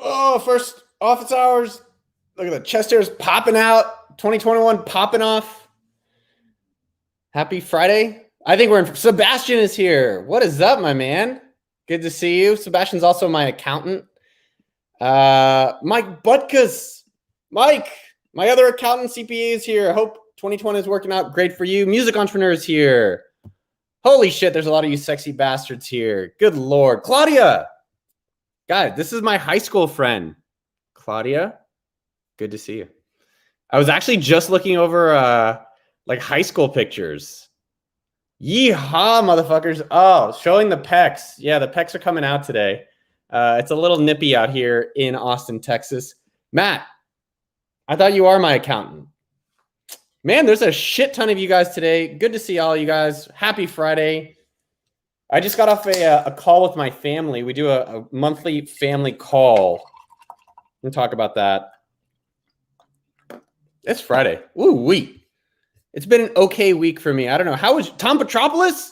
Oh, first office hours. Look at the chest hairs popping out. 2021 popping off. Happy Friday. I think we're in. Sebastian is here. What is up, my man? Good to see you. Sebastian's also my accountant. Mike Butkus. Mike, my other accountant CPA is here. I hope 2020 is working out great for you. Music entrepreneur is here. Holy shit, there's a lot of you sexy bastards here. Good Lord. Claudia. Guys, this is my high school friend. Claudia, good to see you. I was actually just looking over like high school pictures. Yeehaw, motherfuckers. Oh, showing the pecs. Yeah, the pecs are coming out today. It's a little nippy out here in Austin, Texas. Matt, I thought you are my accountant. Man, there's a shit ton of you guys today. Good to see all you guys. Happy Friday. I just got off a call with my family. We do a monthly family call. We'll talk about that. It's Friday. Ooh, wee. It's been an okay week for me. I don't know. How was Tom Petropoulos?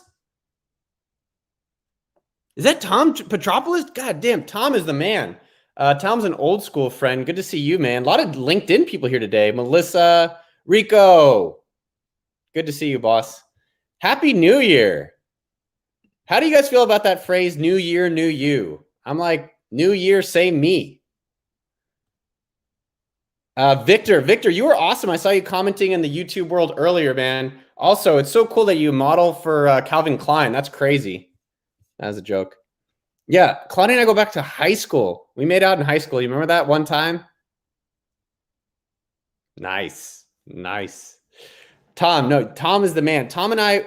Is that Tom Petropoulos? God damn, Tom is the man. Tom's an old school friend. Good to see you, man. A lot of LinkedIn people here today. Melissa, Rico. Good to see you, boss. Happy New Year. How do you guys feel about that phrase, new year, new you? I'm like, new year, same me. Victor, you were awesome. I saw you commenting in the YouTube world earlier, man. Also, it's so cool that you model for Calvin Klein. That's crazy. That was a joke. Yeah, Claudia and I go back to high school. We made out in high school. You remember that one time? Nice. Tom is the man. Tom and I,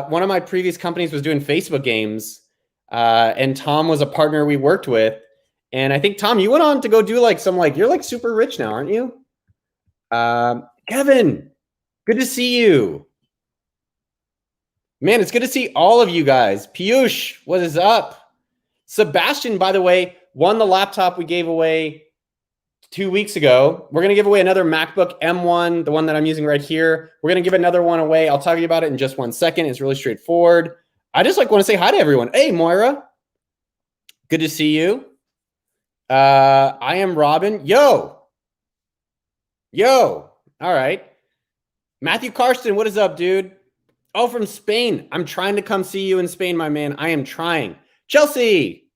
one of my previous companies was doing Facebook games, and Tom was a partner we worked with. And I think, Tom, you went on to go do you're like super rich now, aren't you? Kevin, good to see you. Man, it's good to see all of you guys. Piyush, what is up? Sebastian, by the way, won the laptop we gave away 2 weeks ago. We're going to give away another MacBook M1, the one that I'm using right here. We're going to give another one away. I'll tell you about it in just 1 second. It's really straightforward. I just want to say hi to everyone. Hey, Moira. Good to see you. I am Robin. Yo. All right. Matthew Karsten, what is up, dude? Oh, from Spain. I'm trying to come see you in Spain, my man. I am trying. Chelsea.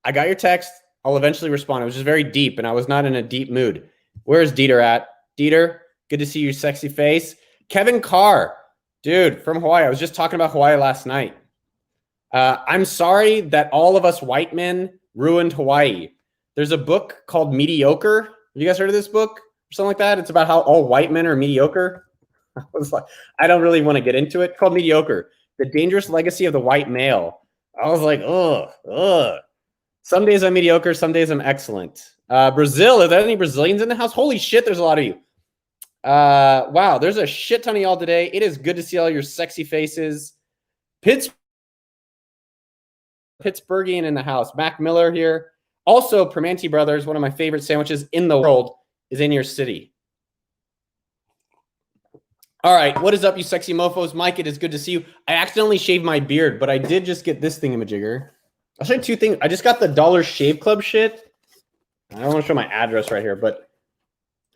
I got your text. I'll eventually respond. It was just very deep, and I was not in a deep mood. Where's Dieter at? Dieter, good to see your sexy face. Kevin Carr, dude, from Hawaii. I was just talking about Hawaii last night. I'm sorry that all of us white men ruined Hawaii. There's a book called Mediocre. Have you guys heard of this book or something like that? It's about how all white men are mediocre. I was like, I don't really want to get into it. It's called Mediocre, The Dangerous Legacy of the White Male. I was like, ugh. Some days I'm mediocre, some days I'm excellent. Brazil, are there any Brazilians in the house? Holy shit, there's a lot of you. Wow, there's a shit ton of y'all today. It is good to see all your sexy faces. Pittsburghian in the house. Mac Miller here. Also, Primanti Brothers, one of my favorite sandwiches in the world, is in your city. All right, what is up, you sexy mofos? Mike, it is good to see you. I accidentally shaved my beard, but I did just get this thingamajigger. I'll show you two things. I just got the Dollar Shave Club shit. I don't want to show my address right here, but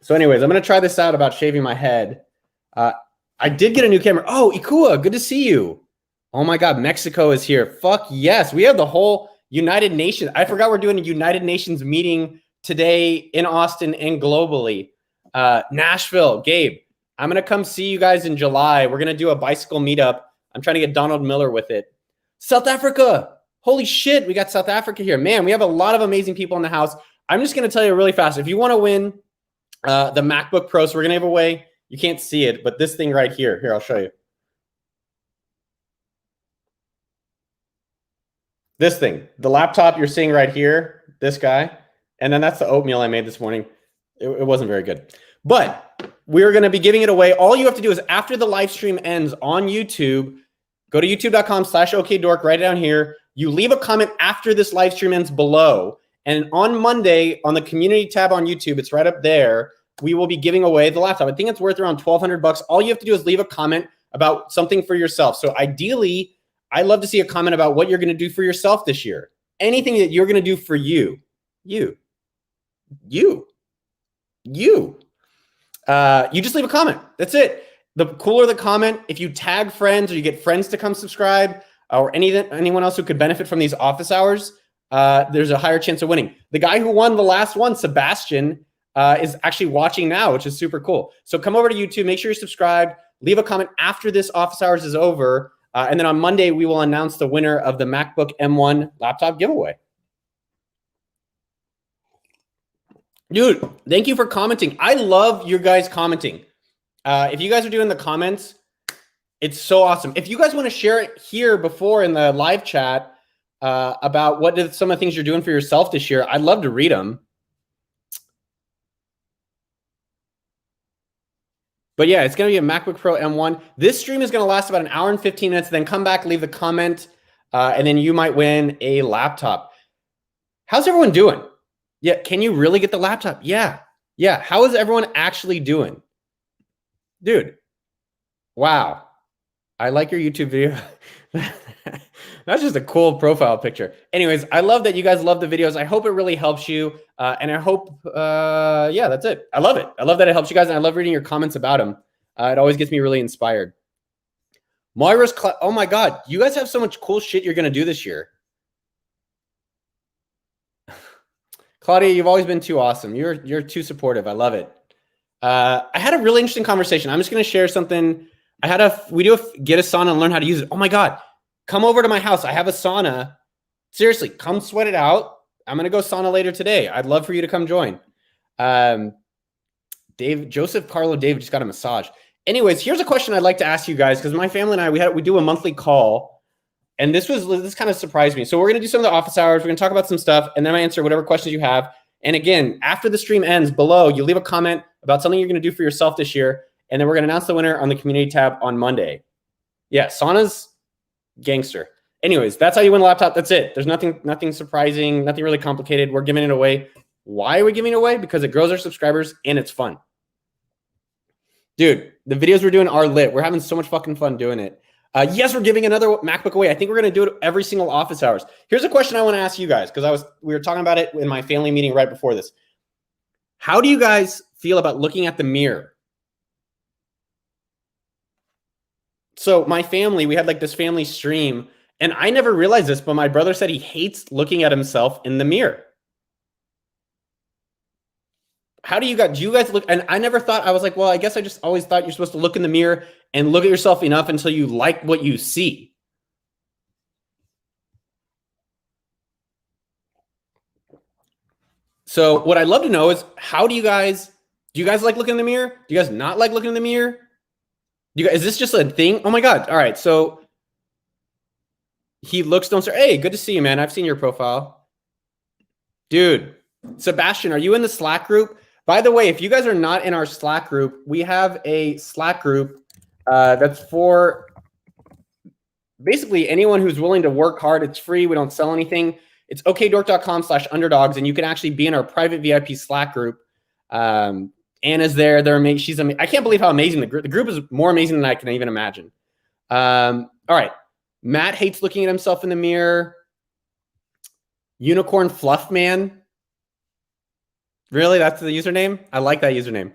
so anyways, I'm going to try this out about shaving my head. I did get a new camera. Oh, Ikua, good to see you. Oh my God, Mexico is here. Fuck yes. We have the whole United Nations. I forgot we're doing a United Nations meeting today in Austin and globally. Nashville, Gabe, I'm going to come see you guys in July. We're going to do a bicycle meetup. I'm trying to get Donald Miller with it. South Africa. Holy shit, we got South Africa here. Man, we have a lot of amazing people in the house. I'm just going to tell you really fast. If you want to win the MacBook Pro, so we're going to give away, you can't see it, but this thing right here. Here, I'll show you. This thing, the laptop you're seeing right here, this guy. And then that's the oatmeal I made this morning. It wasn't very good. But we're going to be giving it away. All you have to do is after the live stream ends on YouTube, go to youtube.com/okdork, write it down here. You leave a comment after this live stream ends below. And on Monday, on the community tab on YouTube, it's right up there, we will be giving away the laptop. I think it's worth around $1,200. All you have to do is leave a comment about something for yourself. So ideally, I love to see a comment about what you're going to do for yourself this year. anything that you're going to do for you. You just leave a comment. That's it. The cooler the comment, if you tag friends or you get friends to come subscribe or anyone else who could benefit from these office hours, there's a higher chance of winning. The guy who won the last one, Sebastian, is actually watching now, which is super cool. So come over to YouTube, make sure you're subscribed, leave a comment after this office hours is over. And then on Monday, we will announce the winner of the MacBook M1 laptop giveaway. Dude, thank you for commenting. I love your guys commenting. If you guys are doing the comments, it's so awesome. If you guys want to share it here before in the live chat about what some of the things you're doing for yourself this year, I'd love to read them. But yeah, it's going to be a MacBook Pro M1. This stream is going to last about an hour and 15 minutes. Then come back, leave the comment, and then you might win a laptop. How's everyone doing? Yeah, can you really get the laptop? Yeah. How is everyone actually doing? Dude, wow. I like your YouTube video. That's just a cool profile picture. Anyways, I love that you guys love the videos. I hope it really helps you. And I hope, yeah, that's it. I love it. I love that it helps you guys. And I love reading your comments about them. It always gets me really inspired. Moira's, oh my God, you guys have so much cool shit you're going to do this year. Claudia, you've always been too awesome. You're too supportive. I love it. I had a really interesting conversation. I'm just going to share something. We do get a sauna and learn how to use it. Oh my God, come over to my house. I have a sauna. Seriously, come sweat it out. I'm going to go sauna later today. I'd love for you to come join. Joseph Carlo David just got a massage. Anyways, here's a question I'd like to ask you guys, because my family and I, we do a monthly call. And this kind of surprised me. So we're going to do some of the office hours. We're going to talk about some stuff, and then I answer whatever questions you have. And again, after the stream ends, below, you leave a comment about something you're going to do for yourself this year. And then we're going to announce the winner on the community tab on Monday. Yeah, sauna's gangster. Anyways, that's how you win a laptop. That's it. There's nothing surprising, nothing really complicated. We're giving it away. Why are we giving it away? Because it grows our subscribers and it's fun. Dude, the videos we're doing are lit. We're having so much fucking fun doing it. Yes, we're giving another MacBook away. I think we're going to do it every single office hours. Here's a question I want to ask you guys, because we were talking about it in my family meeting right before this. How do you guys feel about looking at the mirror? So my family, we had like this family stream, and I never realized this, but my brother said he hates looking at himself in the mirror. How do you guys look? And I never thought, I was like, well, I guess I just always thought you're supposed to look in the mirror and look at yourself enough until you like what you see. So what I'd love to know is, do you guys like looking in the mirror? Do you guys not like looking in the mirror? Is this just a thing? Oh my God. All right. So he looks, don't say, hey, good to see you, man. I've seen your profile. Dude, Sebastian, are you in the Slack group? By the way, if you guys are not in our Slack group, we have a Slack group that's for basically anyone who's willing to work hard. It's free. We don't sell anything. It's okdork.com/underdogs, and you can actually be in our private VIP Slack group. Anna's there. They're amazing. She's amazing. I can't believe how amazing the group is. More amazing than I can even imagine. All right. Matt hates looking at himself in the mirror. Unicorn Fluff Man. Really? That's the username? I like that username.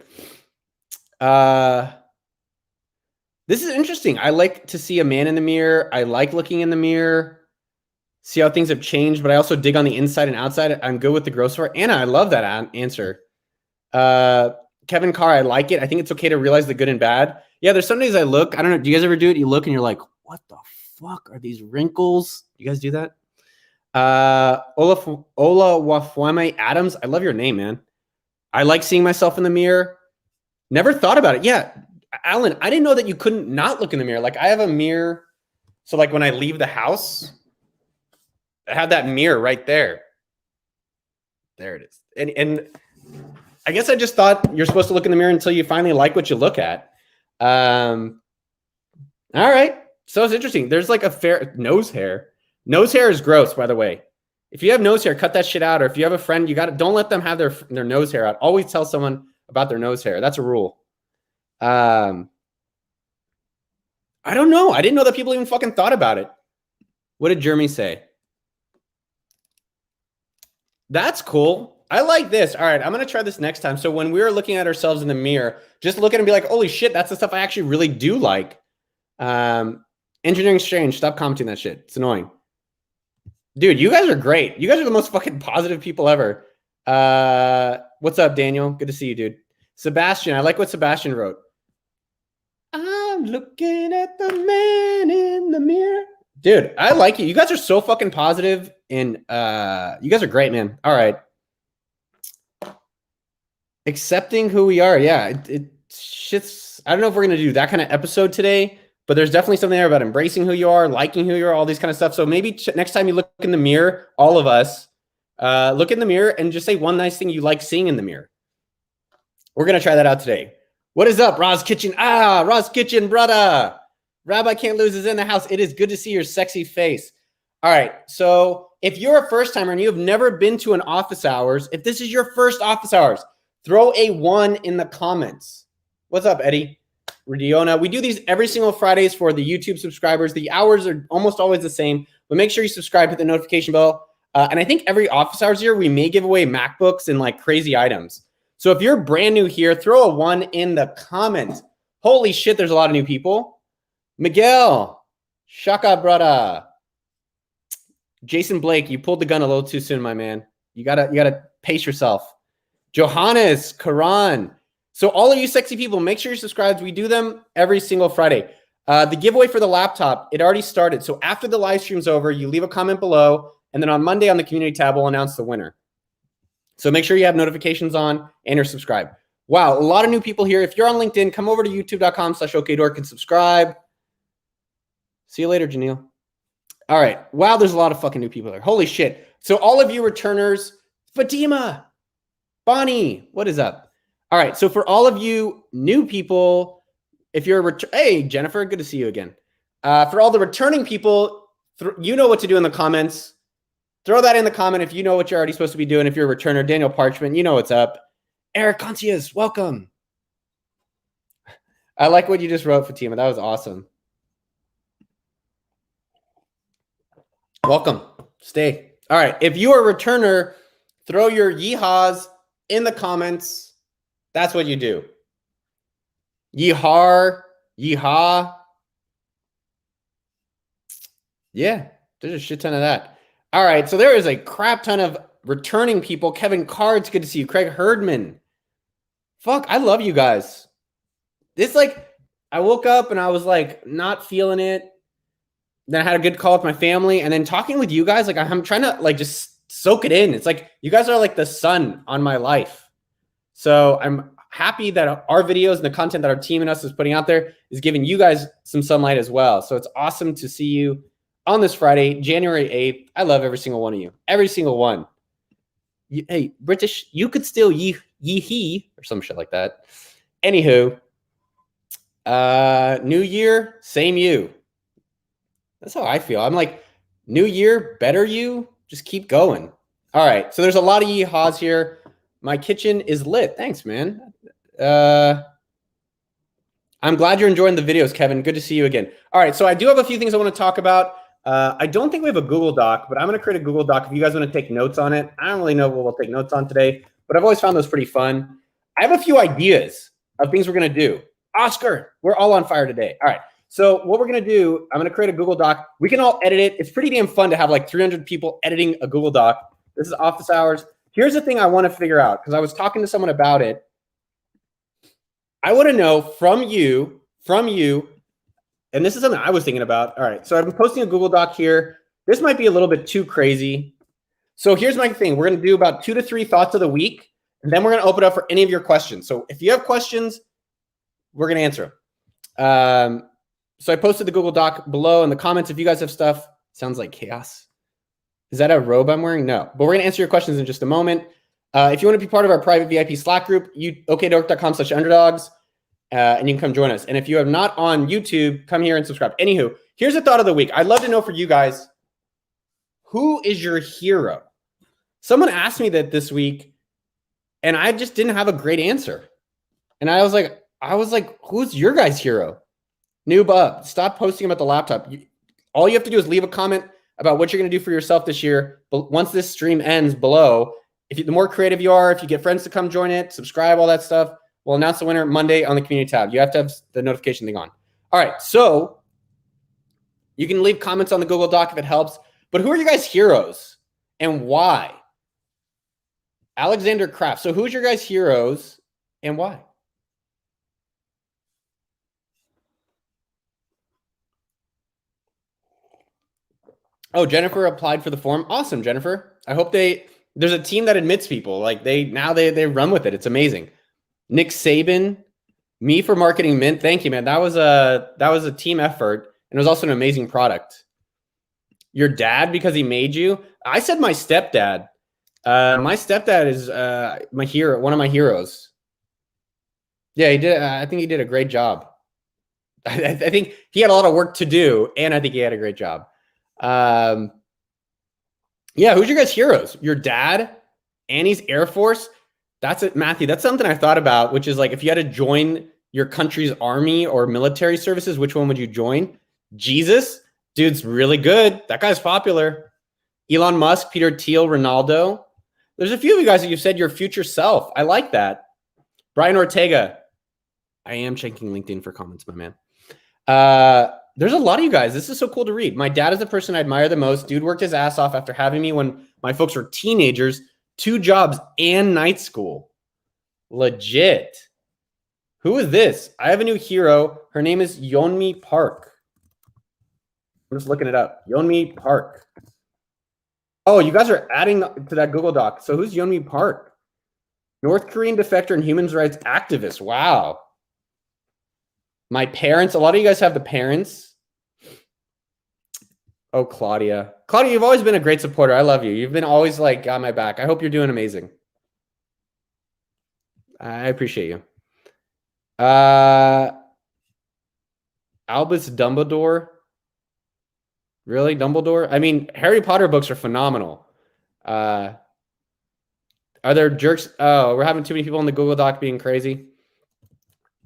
This is interesting. I like to see a man in the mirror. I like looking in the mirror. See how things have changed, but I also dig on the inside and outside. I'm good with the gross part. Anna, I love that answer. Kevin Carr, I like it. I think it's okay to realize the good and bad. Yeah, there's some days I look. I don't know. Do you guys ever do it? You look and you're like, what the fuck are these wrinkles? You guys do that? Ola Wafueme Adams, I love your name, man. I like seeing myself in the mirror. Never thought about it. Yeah, Alan, I didn't know that you couldn't not look in the mirror. Like I have a mirror. So like when I leave the house, I have that mirror right there. There it is. And I guess I just thought you're supposed to look in the mirror until you finally like what you look at. All right. So it's interesting. There's like a fair nose hair. Nose hair is gross, by the way. If you have nose hair, cut that shit out. Or if you have a friend, don't let them have their nose hair out. Always tell someone about their nose hair. That's a rule. I don't know. I didn't know that people even fucking thought about it. What did Jeremy say? That's cool. I like this. All right, I'm going to try this next time. So when we're looking at ourselves in the mirror, just look at it and be like, holy shit, that's the stuff I actually really do like. Engineering Strange, stop commenting that shit. It's annoying. Dude, you guys are great. You guys are the most fucking positive people ever. What's up, Daniel? Good to see you, dude. Sebastian, I like what Sebastian wrote. I'm looking at the man in the mirror. Dude, I like you. You guys are so fucking positive, and you guys are great, man. All right. Accepting who we are. Yeah, shit's, I don't know if we're going to do that kind of episode today, but there's definitely something there about embracing who you are, liking who you are, all these kind of stuff. So maybe next time you look in the mirror, all of us, look in the mirror and just say one nice thing you like seeing in the mirror. We're going to try that out today. What is up, Roz Kitchen? Roz Kitchen, brother. Rabbi Can't Lose is in the house. It is good to see your sexy face. All right. So if you're a first timer and you have never been to an office hours, if this is your first office hours, throw a 1 in the comments. What's up, Eddie? Radiona. We do these every single Fridays for the YouTube subscribers. The hours are almost always the same, but make sure you subscribe, hit the notification bell. And I think every office hours here, we may give away MacBooks and like crazy items. So if you're brand new here, throw a 1 in the comments. Holy shit, there's a lot of new people. Miguel, Shaka brother. Jason Blake, you pulled the gun a little too soon, my man. You gotta pace yourself. Johannes, Karan. So all of you sexy people, make sure you're subscribed. We do them every single Friday. The giveaway for the laptop, it already started. So after the live stream's over, you leave a comment below, and then on Monday on the community tab, we'll announce the winner. So make sure you have notifications on and you're subscribed. Wow, a lot of new people here. If you're on LinkedIn, come over to youtube.com/okdork and subscribe. See you later, Janelle. All right. Wow, there's a lot of fucking new people there. Holy shit. So all of you returners, Fatima, Bonnie, what is up? All right. So for all of you new people, if you're hey, Jennifer, good to see you again. For all the returning people, you know what to do in the comments. Throw that in the comment if you know what you're already supposed to be doing. If you're a returner, Daniel Parchment, you know what's up. Eric Concius, welcome. I like what you just wrote, Fatima. That was awesome. Welcome. Stay. All right. If you are a returner, throw your yeehaws in the comments. That's what you do. Yeehaw. Yeehaw. Yeah, there's a shit ton of that. All right. So there is a crap ton of returning people. Kevin Cards, good to see you. Craig Herdman. Fuck, I love you guys. This, like, I woke up and I was like not feeling it. Then I had a good call with my family, and then talking with you guys, like I'm trying to like just soak it in. It's like you guys are like the sun on my life. So I'm happy that our videos and the content that our team and us is putting out there is giving you guys some sunlight as well. So it's awesome to see you on this Friday, January 8th. I love every single one of you. Every single one. Hey, British, you could still yee-hee or some shit like that. Anywho, new year, same you. That's how I feel. I'm like, new year, better you. Just keep going. All right. So there's a lot of yeehaws here. My kitchen is lit. Thanks, man. I'm glad you're enjoying the videos, Kevin. Good to see you again. All right. So I do have a few things I want to talk about. I don't think we have a Google Doc, but I'm going to create a Google Doc if you guys want to take notes on it. I don't really know what we'll take notes on today, but I've always found those pretty fun. I have a few ideas of things we're going to do. Oscar, we're all on fire today. All right. So what we're going to do, I'm going to create a Google Doc. We can all edit it. It's pretty damn fun to have like 300 people editing a Google Doc. This is office hours. Here's the thing I want to figure out, because I was talking to someone about it. I want to know from you, and this is something I was thinking about. All right. So I've been posting a Google Doc here. This might be a little bit too crazy. So here's my thing. We're going to do about 2 to 3 thoughts of the week, and then we're going to open up for any of your questions. So if you have questions, we're going to answer them. So I posted the Google Doc below in the comments. If you guys have stuff, sounds like chaos. Is that a robe I'm wearing? No, but we're going to answer your questions in just a moment. If you want to be part of our private VIP Slack group, okdork.com/underdogs, and you can come join us. And if you are not on YouTube, come here and subscribe. Anywho, here's a thought of the week. I'd love to know for you guys, who is your hero? Someone asked me that this week, and I just didn't have a great answer. And I was like, who's your guys' hero? Noob up. Stop posting about the laptop. All you have to do is leave a comment about what you're going to do for yourself this year. But once this stream ends below, the more creative you are, if you get friends to come join it, subscribe, all that stuff, we'll announce the winner Monday on the community tab. You have to have the notification thing on. All right, so you can leave comments on the Google Doc if it helps. But who are you guys' heroes and why? Alexander Kraft. So who's your guys' heroes and why? Oh, Jennifer applied for the form. Awesome, Jennifer. I hope there's a team that admits people. Like they run with it. It's amazing. Nick Saban, me for marketing Mint. Thank you, man. That was a team effort, and it was also an amazing product. Your dad because he made you. I said my stepdad. My stepdad is my hero, one of my heroes. Yeah, he did. I think he did a great job. I think he had a lot of work to do, and I think he had a great job. Yeah, who's your guys' heroes? Your dad, Annie's Air Force. That's it, Matthew. That's something I thought about, which is like if you had to join your country's army or military services, which one would you join? Jesus, dude's really good. That guy's popular. Elon Musk, Peter Thiel, Ronaldo. There's a few of you guys that you've said your future self. I like that. Brian Ortega. I am checking LinkedIn for comments, my man. There's a lot of you guys. This is so cool to read. My dad is the person I admire the most. Dude worked his ass off after having me when my folks were teenagers, 2 jobs and night school. Legit. Who is this? I have a new hero. Her name is Yeonmi Park. I'm just looking it up. Yeonmi Park. Oh, you guys are adding to that Google Doc. So who's Yeonmi Park? North Korean defector and human rights activist. Wow. My parents. A lot of you guys have the parents. Oh, Claudia. Claudia, you've always been a great supporter. I love you. You've been always like got my back. I hope you're doing amazing. I appreciate you. Albus Dumbledore. Really? Dumbledore? I mean, Harry Potter books are phenomenal. Are there jerks? Oh, we're having too many people on the Google Doc being crazy.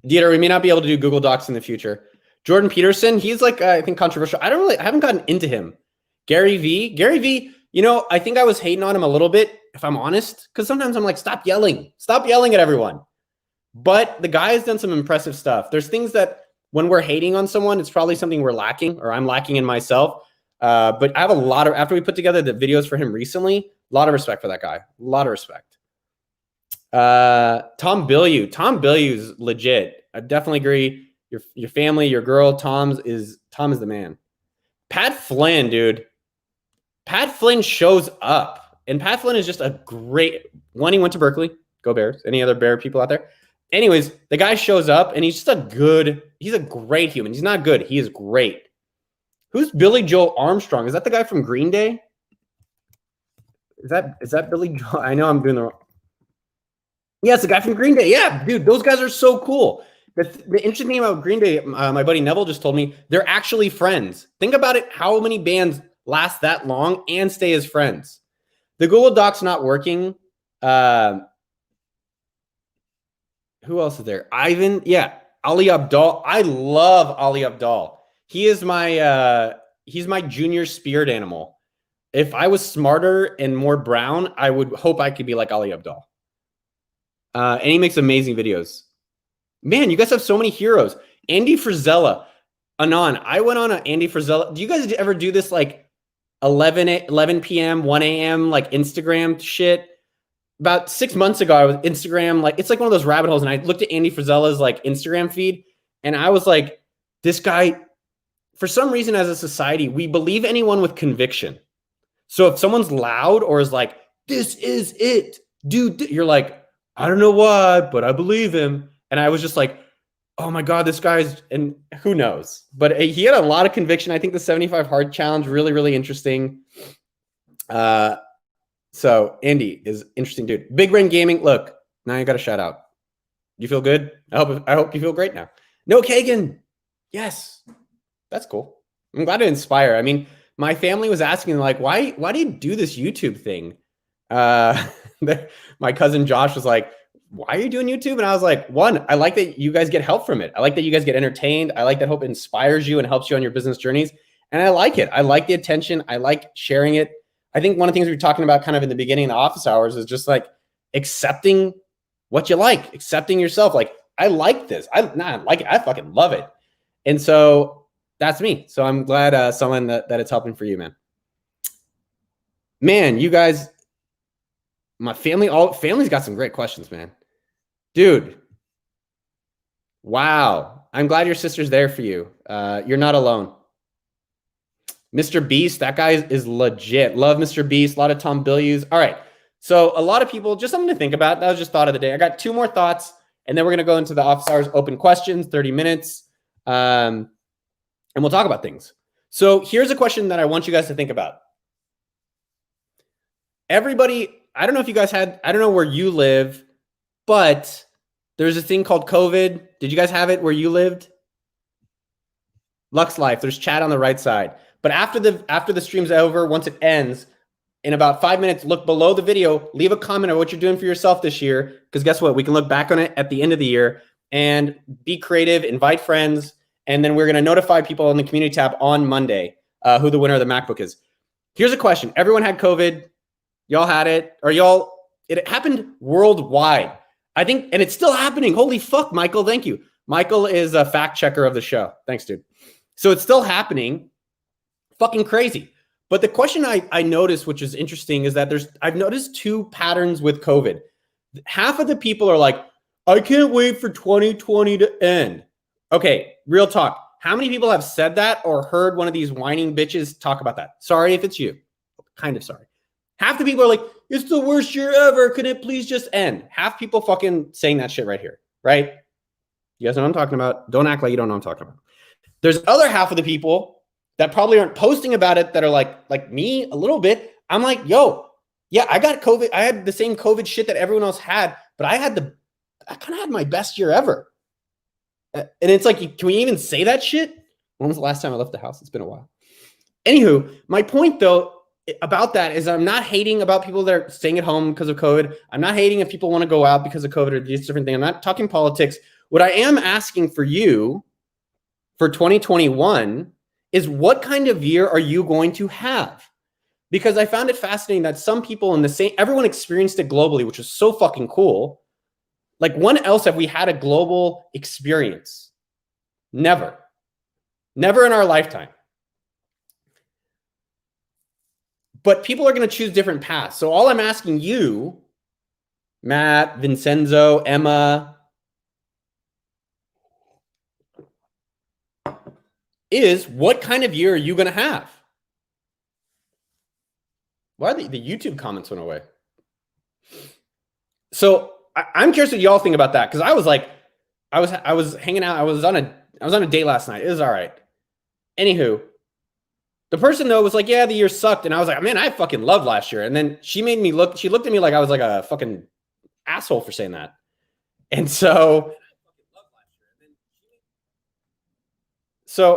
Dieter, we may not be able to do Google Docs in the future. Jordan Peterson, he's like, I think controversial. I haven't gotten into him. Gary V, you know, I think I was hating on him a little bit, if I'm honest, because sometimes I'm like, stop yelling at everyone. But the guy has done some impressive stuff. There's things that when we're hating on someone, it's probably something we're lacking or I'm lacking in myself. But I have a lot of, after we put together the videos for him recently, a lot of respect for that guy. A lot of respect. Tom Bilyeu's legit. I definitely agree. Your family, your girl, Tom is the man. Pat Flynn, dude. Pat Flynn shows up. And Pat Flynn is just a great one. He went to Berkeley. Go Bears. Any other Bear people out there? Anyways, the guy shows up and he's just he's a great human. He's not good. He is great. Who's Billy Joel Armstrong? Is that the guy from Green Day? Is that Billy Joel? I know I'm doing the wrong. Yeah, it's the guy from Green Day. Yeah, dude, those guys are so cool. The interesting thing about Green Day, my buddy Neville just told me, they're actually friends. Think about it, how many bands last that long and stay as friends. The Google Doc's not working. Who else is there? Ivan. Yeah. Ali Abdal. I love Ali Abdal. He is he's my junior spirit animal. If I was smarter and more brown, I would hope I could be like Ali Abdal. And he makes amazing videos. Man, you guys have so many heroes. Andy Frizella. Anon, I went on an Andy Frizella. Do you guys ever do this like 11 p.m., 1 a.m. like Instagram shit? About 6 months ago, I was Instagram, like it's like one of those rabbit holes. And I looked at Andy Frizella's like Instagram feed and I was like, this guy, for some reason as a society, we believe anyone with conviction. So if someone's loud or is like, this is it, dude, you're like, I don't know why, but I believe him. And I was just like, oh my God, this guy's, and who knows? But he had a lot of conviction. I think the 75 hard challenge, really, really interesting. So Andy is interesting dude. Big Brain Gaming. Look, now you got a shout out. You feel good? I hope you feel great now. No Kagan. Yes. That's cool. I'm glad to inspire. I mean, my family was asking like, why do you do this YouTube thing? My cousin Josh was like, why are you doing YouTube? And I was like, one, I like that you guys get help from it. I like that you guys get entertained. I like that hope inspires you and helps you on your business journeys. And I like it. I like the attention. I like sharing it. I think one of the things we were talking about kind of in the beginning of the office hours is just like accepting what you like, accepting yourself. Like, I like this. I like it. I fucking love it. And so that's me. So I'm glad someone that it's helping for you, man. Man, you guys, my family's got some great questions, man. Dude. Wow. I'm glad your sister's there for you. You're not alone. Mr. Beast, that guy is legit. Love Mr. Beast. A lot of Tom Bilyeu's. All right. So a lot of people, just something to think about. That was just thought of the day. I got 2 more thoughts, and then we're going to go into the office hours open questions, 30 minutes, and we'll talk about things. So here's a question that I want you guys to think about. Everybody, I don't know if you guys had, I don't know where you live, but there's a thing called COVID. Did you guys have it where you lived? Lux Life, there's chat on the right side. But after the stream's over, once it ends, in about 5 minutes, look below the video, leave a comment on what you're doing for yourself this year. Because guess what? We can look back on it at the end of the year and be creative, invite friends, and then we're going to notify people in the community tab on Monday who the winner of the MacBook is. Here's a question. Everyone had COVID. Y'all had it. Or it happened worldwide. I think, and it's still happening. Holy fuck, Michael. Thank you. Michael is a fact checker of the show. Thanks, dude. So it's still happening. Fucking crazy. But the question I noticed, which is interesting, is that I've noticed 2 patterns with COVID. Half of the people are like, I can't wait for 2020 to end. Okay, real talk. How many people have said that or heard one of these whining bitches talk about that? Sorry if it's you. Kind of sorry. Half the people are like, it's the worst year ever. Could it please just end? Half people fucking saying that shit right here, right? You guys know what I'm talking about. Don't act like you don't know what I'm talking about. There's other half of the people that probably aren't posting about it that are like me a little bit. I'm like, yo, yeah, I got COVID. I had the same COVID shit that everyone else had, but I kind of had my best year ever. And it's like, can we even say that shit? When was the last time I left the house? It's been a while. Anywho, my point though about that is I'm not hating about people that are staying at home because of COVID. I'm not hating if people want to go out because of COVID or these different things. I'm not talking politics. What I am asking for you for 2021 is what kind of year are you going to have? Because I found it fascinating that some people everyone experienced it globally, which was so fucking cool. Like, when else have we had a global experience? Never. Never in our lifetime. But people are going to choose different paths. So all I'm asking you, Matt, Vincenzo, Emma, is what kind of year are you going to have? Why are the YouTube comments went away? So I'm curious what y'all think about that, because I was like, I was hanging out. I was on a date last night. It was all right. Anywho, the person though was like, yeah, the year sucked, and I was like, man, I fucking loved last year. And then she looked at me like I was like a fucking asshole for saying that. And so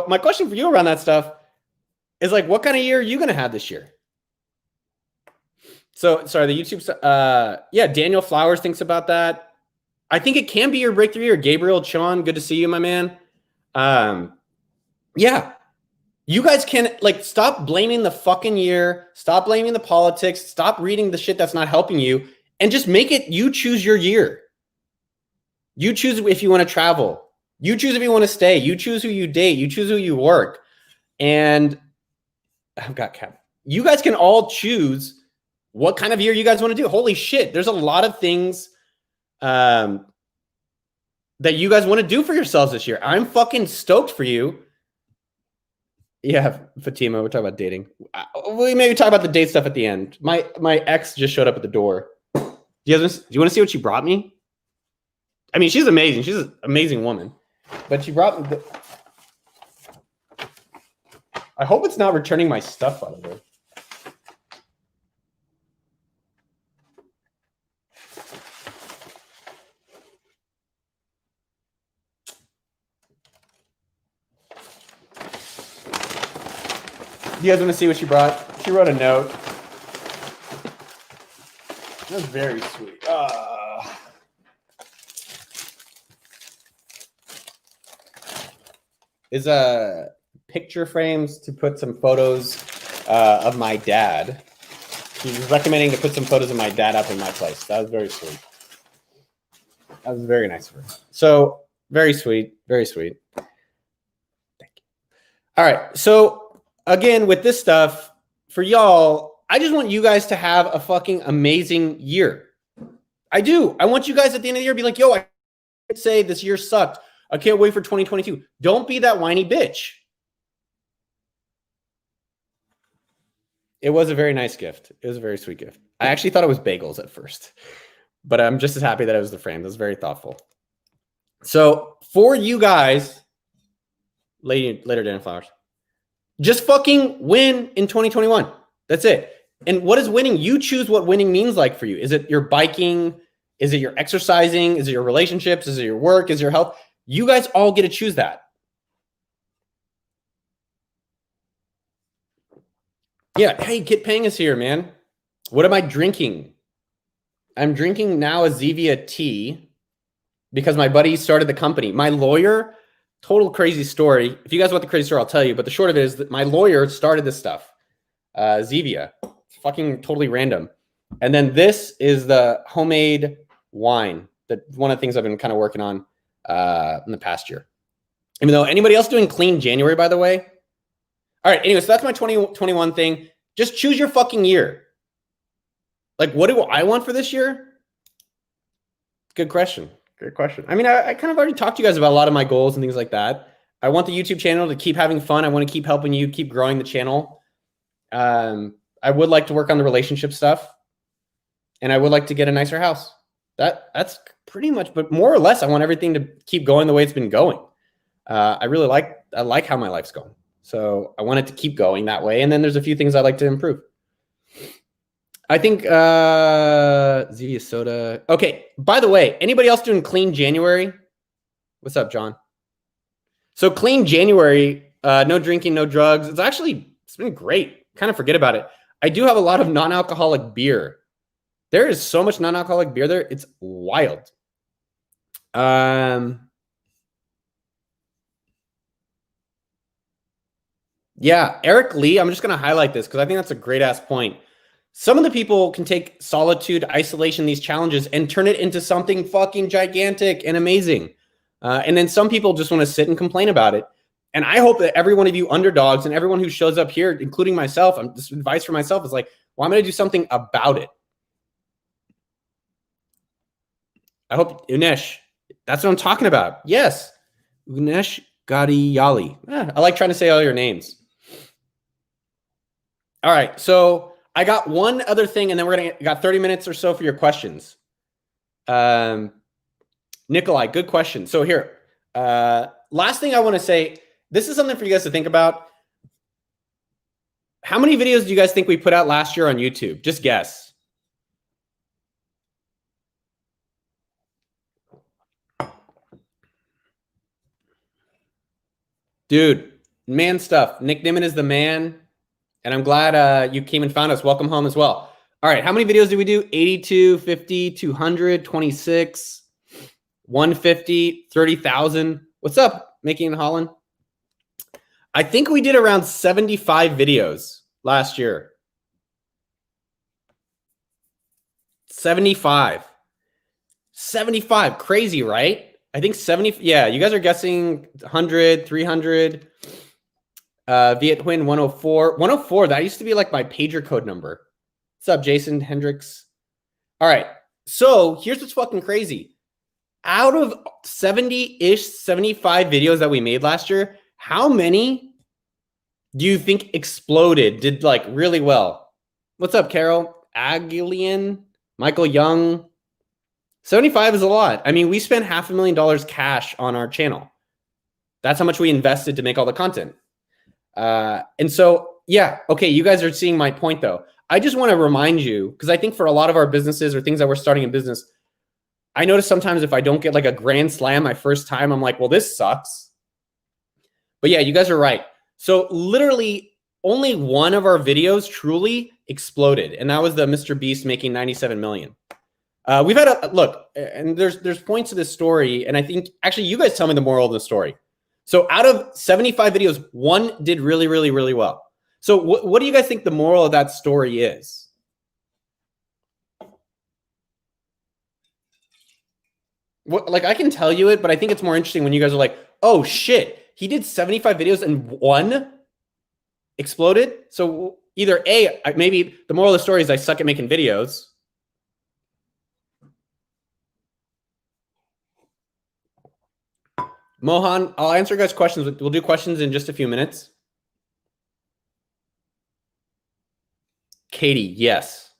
my question for you around that stuff is like, what kind of year are you going to have this year? So, sorry, the YouTube, yeah, Daniel Flowers thinks about that. I think it can be your breakthrough year. Gabriel Chon, good to see you, my man. Yeah, you guys can, like, stop blaming the fucking year. Stop blaming the politics. Stop reading the shit that's not helping you, and just make it, you choose your year. You choose if you want to travel. You choose if you want to stay. You choose who you date. You choose who you work. And I've got cap. You guys can all choose what kind of year you guys want to do. Holy shit. There's a lot of things that you guys want to do for yourselves this year. I'm fucking stoked for you. Yeah, Fatima, we're talking about dating. We maybe talk about the date stuff at the end. My ex just showed up at the door. Do you want to see what she brought me? I mean, she's amazing. She's an amazing woman. But she brought me I hope it's not returning my stuff, by the way. Do you guys want to see what she brought? She wrote a note. That's very sweet. picture frames to put some photos of my dad. He was recommending to put some photos of my dad up in my place. That was very sweet. That was very nice of her. So very sweet, very sweet. Thank you. All right. So again, with this stuff for y'all, I just want you guys to have a fucking amazing year. I do. I want you guys at the end of the year to be like, yo, I say this year sucked. I can't wait for 2022. Don't be that whiny bitch. It was a very nice gift. It was a very sweet gift. I actually thought it was bagels at first, but I'm just as happy that it was the frame. It was very thoughtful. So for you guys, later Dan Flowers, just fucking win in 2021. That's it. And what is winning? You choose what winning means like for you. Is it your biking? Is it your exercising? Is it your relationships? Is it your work? Is it your health? You guys all get to choose that. Yeah. Hey, Kit Pang is here, man. What am I drinking? I'm drinking now a Zevia tea because my buddy started the company. My lawyer, total crazy story. If you guys want the crazy story, I'll tell you. But the short of it is that my lawyer started this stuff. Zevia. It's fucking totally random. And then this is the homemade wine. That one of the things I've been kind of working on in the past year. Even though anybody else doing clean January, by the way? All right, anyway, so that's my 2021 thing. Just choose your fucking year. Like, what do I want for this year? Good question. Good question. I mean, I kind of already talked to you guys about a lot of my goals and things like that. I want the YouTube channel to keep having fun. I want to keep helping you, keep growing the channel. I would like to work on the relationship stuff. And I would like to get a nicer house. That's pretty much, but more or less, I want everything to keep going the way it's been going. I like how my life's going. So I want it to keep going that way. And then there's a few things I'd like to improve. I think Zevia soda. Okay, by the way, anybody else doing clean January? What's up, John? So clean January, no drinking, no drugs. It's been great. Kind of forget about it. I do have a lot of non-alcoholic beer. There is so much non-alcoholic beer there. It's wild. Yeah, Eric Lee, I'm just going to highlight this because I think that's a great ass point. Some of the people can take solitude, isolation, these challenges and turn it into something fucking gigantic and amazing. And then some people just want to sit and complain about it. And I hope that every one of you underdogs and everyone who shows up here, including myself, this advice for myself is like, well, I'm going to do something about it. I hope, Unesh, that's what I'm talking about. Yes, Unesh Gadiyali. I like trying to say all your names. All right, so I got one other thing, and then got 30 minutes or so for your questions. Nikolai, good question. So here, last thing I want to say, this is something for you guys to think about. How many videos do you guys think we put out last year on YouTube? Just guess. Dude, man stuff. Nick Nimmin is the man. And I'm glad you came and found us. Welcome home as well. All right, how many videos did we do? 82, 50, 200, 26, 150, 30,000. What's up, Mickey and Holland? I think we did around 75 videos last year. 75. 75. Crazy, right? I think 70. Yeah, you guys are guessing 100, 300. Viet Huynh 104. 104, that used to be like my pager code number. What's up, Jason Hendricks? All right, so here's what's fucking crazy. Out of 70-ish, 75 videos that we made last year, how many do you think exploded, did like really well? What's up, Carol? Aguilian, Michael Young. 75 is a lot. I mean, we spent $500,000 cash on our channel. That's how much we invested to make all the content. And so, yeah, okay, you guys are seeing my point though. I just want to remind you, because I think for a lot of our businesses or things that we're starting in business, I notice sometimes if I don't get like a grand slam my first time, I'm like, well, this sucks. But yeah, you guys are right. So literally only one of our videos truly exploded. And that was the Mr. Beast making 97 million. We've had look, and there's points to this story. And I think actually you guys tell me the moral of the story. So out of 75 videos, one did really, really, really well. So what do you guys think the moral of that story is? Like, I can tell you it, but I think it's more interesting when you guys are like, oh shit, he did 75 videos and one exploded. So either A, maybe the moral of the story is I suck at making videos. Mohan, I'll answer you guys' questions. We'll do questions in just a few minutes. Katie, yes.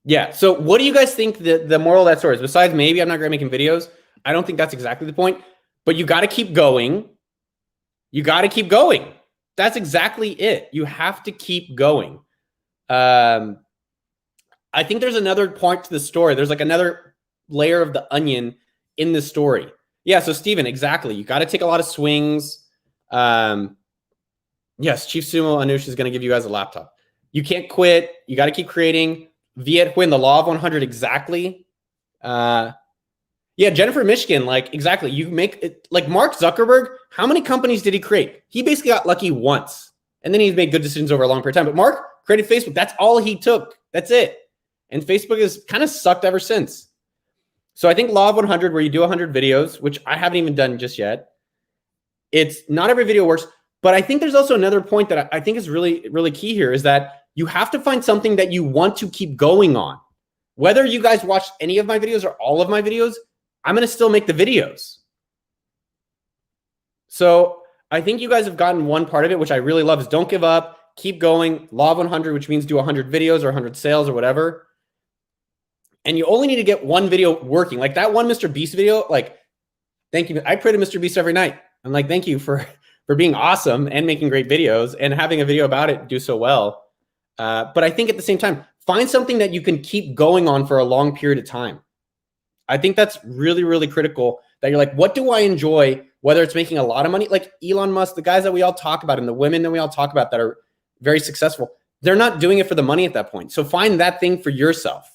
Yeah. So what do you guys think the moral of that story is? Besides maybe I'm not great at making videos, I don't think that's exactly the point. But you got to keep going. You got to keep going. That's exactly it. You have to keep going. I think there's another point to the story. There's like another layer of the onion in the story. Yeah. So Steven, exactly. You got to take a lot of swings. Yes. Chief Sumo Anush is going to give you guys a laptop. You can't quit. You got to keep creating. Viet Huynh, the law of 100, exactly. Yeah, Jennifer Mishkin, like, exactly. You make it, like Mark Zuckerberg, how many companies did he create? He basically got lucky once, and then he's made good decisions over a long period of time. But Mark created Facebook. That's all he took. That's it. And Facebook has kind of sucked ever since. So I think law of 100, where you do 100 videos, which I haven't even done just yet. It's not every video works, but I think there's also another point that I think is really, really key here is that you have to find something that you want to keep going on. Whether you guys watch any of my videos or all of my videos, I'm going to still make the videos. So I think you guys have gotten one part of it, which I really love, is don't give up, keep going. Law of 100, which means do 100 videos or 100 sales or whatever. And you only need to get one video working. Like that one Mr. Beast video, like, thank you. I pray to Mr. Beast every night. I'm like, thank you for being awesome and making great videos and having a video about it do so well. But I think at the same time, find something that you can keep going on for a long period of time. I think that's really, really critical, that you're like, what do I enjoy? Whether it's making a lot of money, like Elon Musk, the guys that we all talk about and the women that we all talk about that are very successful, they're not doing it for the money at that point. So find that thing for yourself.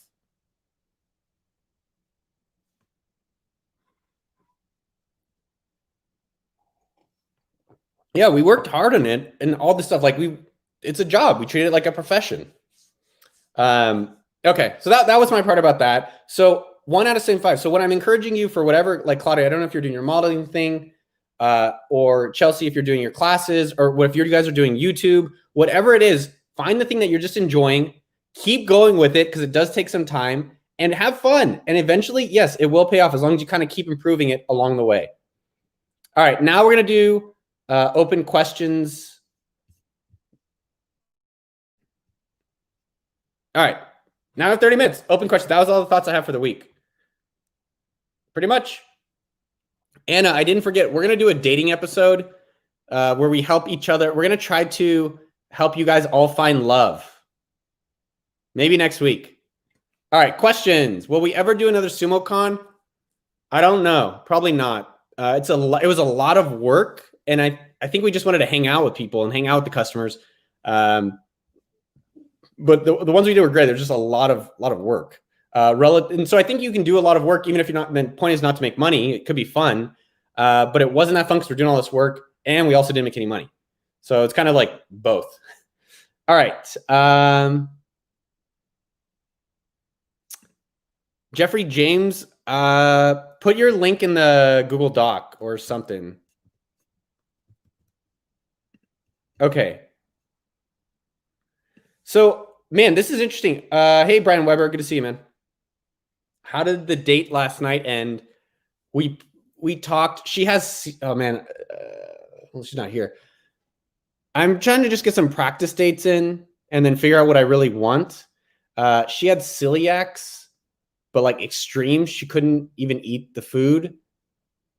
Yeah, we worked hard on it and all this stuff. Like it's a job. We treat it like a profession. Okay, so that was my part about that. So 1 out of 75. So when I'm encouraging you for whatever, like Claudia, I don't know if you're doing your modeling thing, or Chelsea, if you're doing your classes, or what if you guys are doing YouTube, whatever it is, find the thing that you're just enjoying, keep going with it because it does take some time, and have fun. And eventually, yes, it will pay off as long as you kind of keep improving it along the way. All right, now we're gonna do open questions. All right, now I have 30 minutes. Open questions. That was all the thoughts I have for the week. Pretty much. Anna, I didn't forget, we're going to do a dating episode where we help each other. We're going to try to help you guys all find love. Maybe next week. All right, questions. Will we ever do another SumoCon? I don't know. Probably not. It was a lot of work, and I think we just wanted to hang out with people and hang out with the customers. But the ones we did were great. There's just a lot of work. And so I think you can do a lot of work, even if you're not, the point is not to make money. It could be fun. But it wasn't that fun because we're doing all this work and we also didn't make any money. So it's kind of like both. All right. Jeffrey James, put your link in the Google Doc or something. Okay. So, man, this is interesting. Hey, Brian Weber, good to see you, man. How did the date last night end? We talked. She has, oh man, well, she's not here. I'm trying to just get some practice dates in and then figure out what I really want. She had celiacs, but like extreme. She couldn't even eat the food.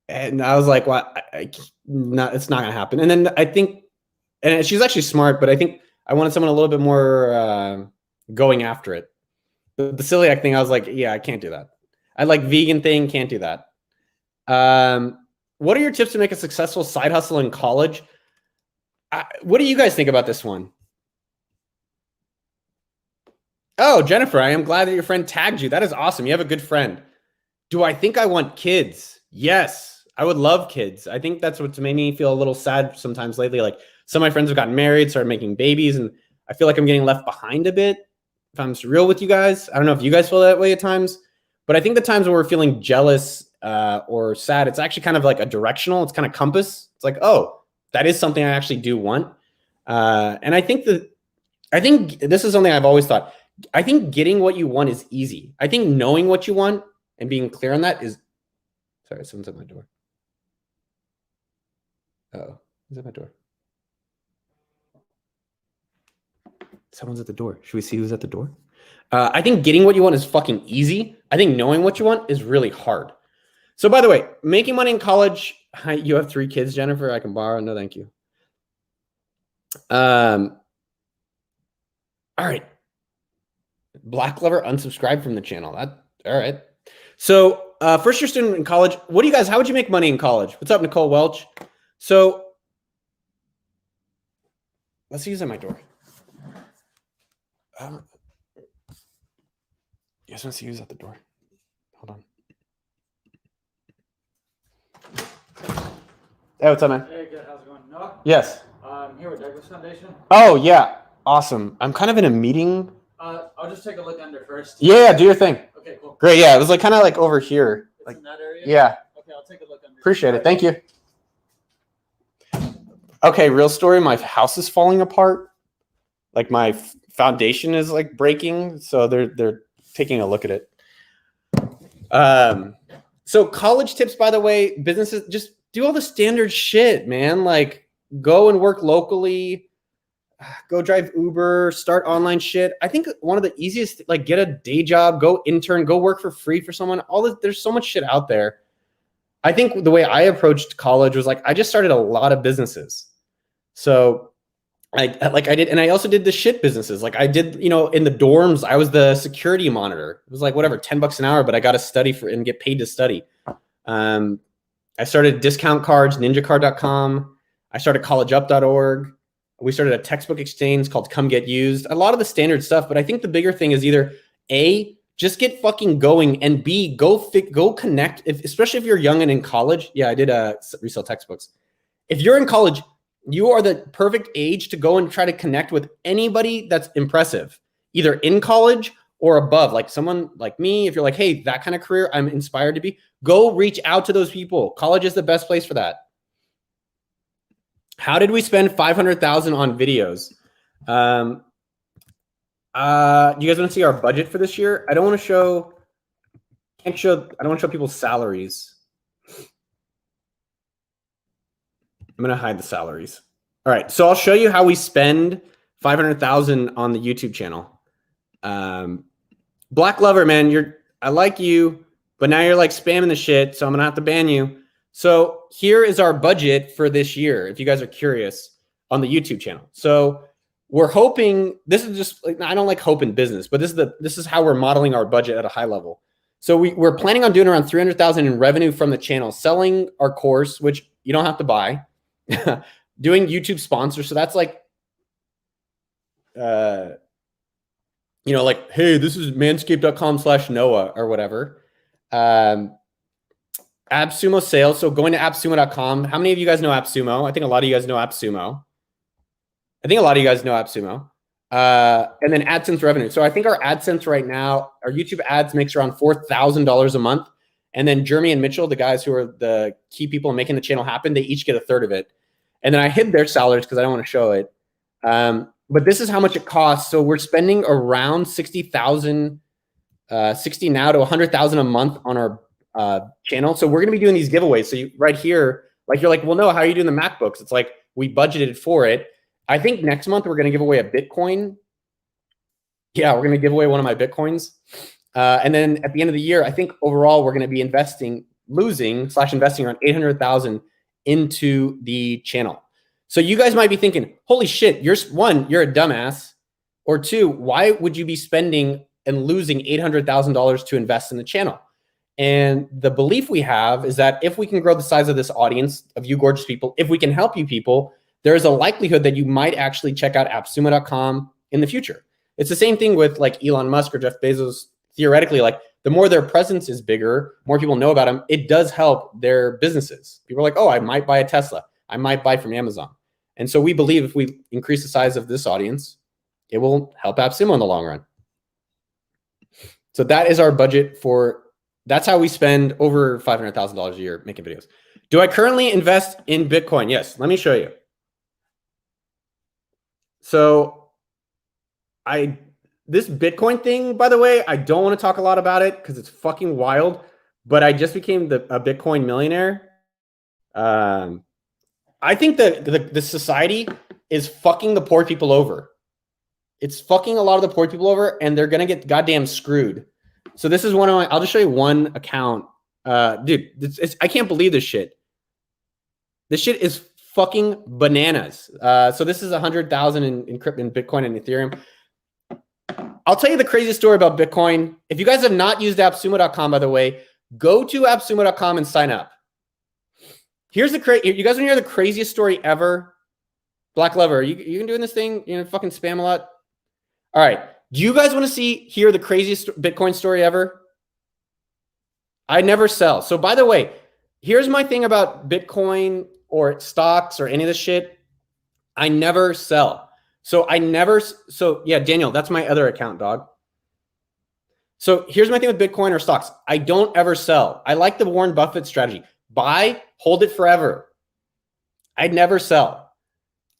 And I was like, well, it's not going to happen. And then I think, and she's actually smart, but I think I wanted someone a little bit more going after it. The celiac thing, I was like, yeah, I can't do that. I like vegan thing, can't do that. What are your tips to make a successful side hustle in college? What do you guys think about this one? Oh, Jennifer, I am glad that your friend tagged you. That is awesome. You have a good friend. Do I think I want kids? Yes. I would love kids. I think that's what's made me feel a little sad sometimes lately. Like some of my friends have gotten married, started making babies, and I feel like I'm getting left behind a bit. If I'm real with you guys, I don't know if you guys feel that way at times, but I think the times when we're feeling jealous or sad, it's actually kind of like a directional. It's kind of compass. It's like, oh, that is something I actually do want. And I think this is something I've always thought. I think getting what you want is easy. I think knowing what you want and being clear on that is. Sorry, someone's at my door. Oh, who's at my door? Someone's at the door. Should we see who's at the door? I think getting what you want is fucking easy. I think knowing what you want is really hard. So by the way, making money in college, you have 3 kids, Jennifer. I can borrow. No, thank you. All right. Black Lover unsubscribed from the channel. All right. So first year student in college. What do you guys, how would you make money in college? What's up, Nicole Welch? So let's see who's at my door. You guys want to see who's at the door? Hold on. Hey, what's up, man? Hey, good. How's it going? Noah? Yes. I'm here with Douglas Foundation. Oh, yeah. Awesome. I'm kind of in a meeting. I'll just take a look under first. Yeah, do your thing. Okay, cool. Great. Yeah, it was like kind of like over here. It's Like in that area? Yeah. Okay, I'll take a look under. Appreciate it. Thank you. Okay, real story. My house is falling apart. Like my foundation is like breaking, so they're taking a look at it. So college tips, by the way, businesses just do all the standard shit, man. Like go and work locally, go drive Uber, start online shit. I think one of the easiest, like get a day job, go intern, go work for free for someone. There's so much shit out there. I think the way I approached college was like I just started a lot of businesses. So I did, and I also did the shit businesses. Like I did, in the dorms, I was the security monitor. It was like whatever, $10 an hour, but I got to study and get paid to study. I started discount cards, ninjacard.com. I started collegeup.org. We started a textbook exchange called Come Get Used. A lot of the standard stuff, but I think the bigger thing is either A, just get fucking going, and B, go connect. Especially if you're young and in college. Yeah, I did resell textbooks. If you're in college, you are the perfect age to go and try to connect with anybody that's impressive, either in college or above. Like someone like me, if you're like, hey, that kind of career I'm inspired to be, go reach out to those people. College is the best place for that. How did we spend $500,000 on videos? Do you guys want to see our budget for this year? I don't want to show, I don't want to show people's salaries. I'm going to hide the salaries. All right. So I'll show you how we spend $500,000 on the YouTube channel. Black Lover, man, I like you, but now you're like spamming the shit. So I'm going to have to ban you. So here is our budget for this year. If you guys are curious on the YouTube channel. So we're hoping, this is just, I don't like hope in business, but this is how we're modeling our budget at a high level. So we're planning on doing around 300,000 in revenue from the channel, selling our course, which you don't have to buy. Doing YouTube sponsors, so that's like like, hey, this is manscaped.com/Noah or whatever. AppSumo sales, so going to appsumo.com. How many of you guys know AppSumo? I think a lot of you guys know AppSumo. And then AdSense revenue. So I think our AdSense right now, our YouTube ads makes around $4,000 a month. And then Jeremy and Mitchell, the guys who are the key people in making the channel happen, they each get a third of it. And then I hid their salaries because I don't want to show it. But this is how much it costs. So we're spending around $60,000, 60 now to 100,000 a month on our channel. So we're going to be doing these giveaways. So right here, like you're like, well, no, how are you doing the MacBooks? It's like we budgeted for it. I think next month we're going to give away a Bitcoin. Yeah, we're going to give away one of my Bitcoins. And then at the end of the year, I think overall we're going to be investing around 800,000 into the channel. So you guys might be thinking, holy shit, you're a dumbass. Or 2, why would you be spending and losing $800,000 to invest in the channel? And the belief we have is that if we can grow the size of this audience of you gorgeous people, if we can help you people, there is a likelihood that you might actually check out appsumo.com in the future. It's the same thing with like Elon Musk or Jeff Bezos. Theoretically, like the more their presence is bigger, more people know about them, it does help their businesses. People are like, oh, I might buy a Tesla. I might buy from Amazon. And so we believe if we increase the size of this audience, it will help AppSumo in the long run. So that is our budget for, that's how we spend over $500,000 a year making videos. Do I currently invest in Bitcoin? Yes, let me show you. So this Bitcoin thing, by the way, I don't want to talk a lot about it because it's fucking wild, but I just became a Bitcoin millionaire. I think that the society is fucking the poor people over. It's fucking a lot of the poor people over, and they're going to get goddamn screwed. So this is one of my, I'll just show you one account. Dude, I can't believe this shit. This shit is fucking bananas. So this is 100,000 in Bitcoin and Ethereum. I'll tell you the craziest story about Bitcoin. If you guys have not used appsumo.com, by the way, go to appsumo.com and sign up. Here's you guys want to hear the craziest story ever? Black Lover, you can doing this thing? You know, fucking spam a lot. All right. Do you guys want to hear the craziest Bitcoin story ever? I never sell. So by the way, here's my thing about Bitcoin or stocks or any of this shit. I never sell. So yeah, Daniel, that's my other account, dog. So here's my thing with Bitcoin or stocks. I don't ever sell. I like the Warren Buffett strategy. Buy, hold it forever. I'd never sell.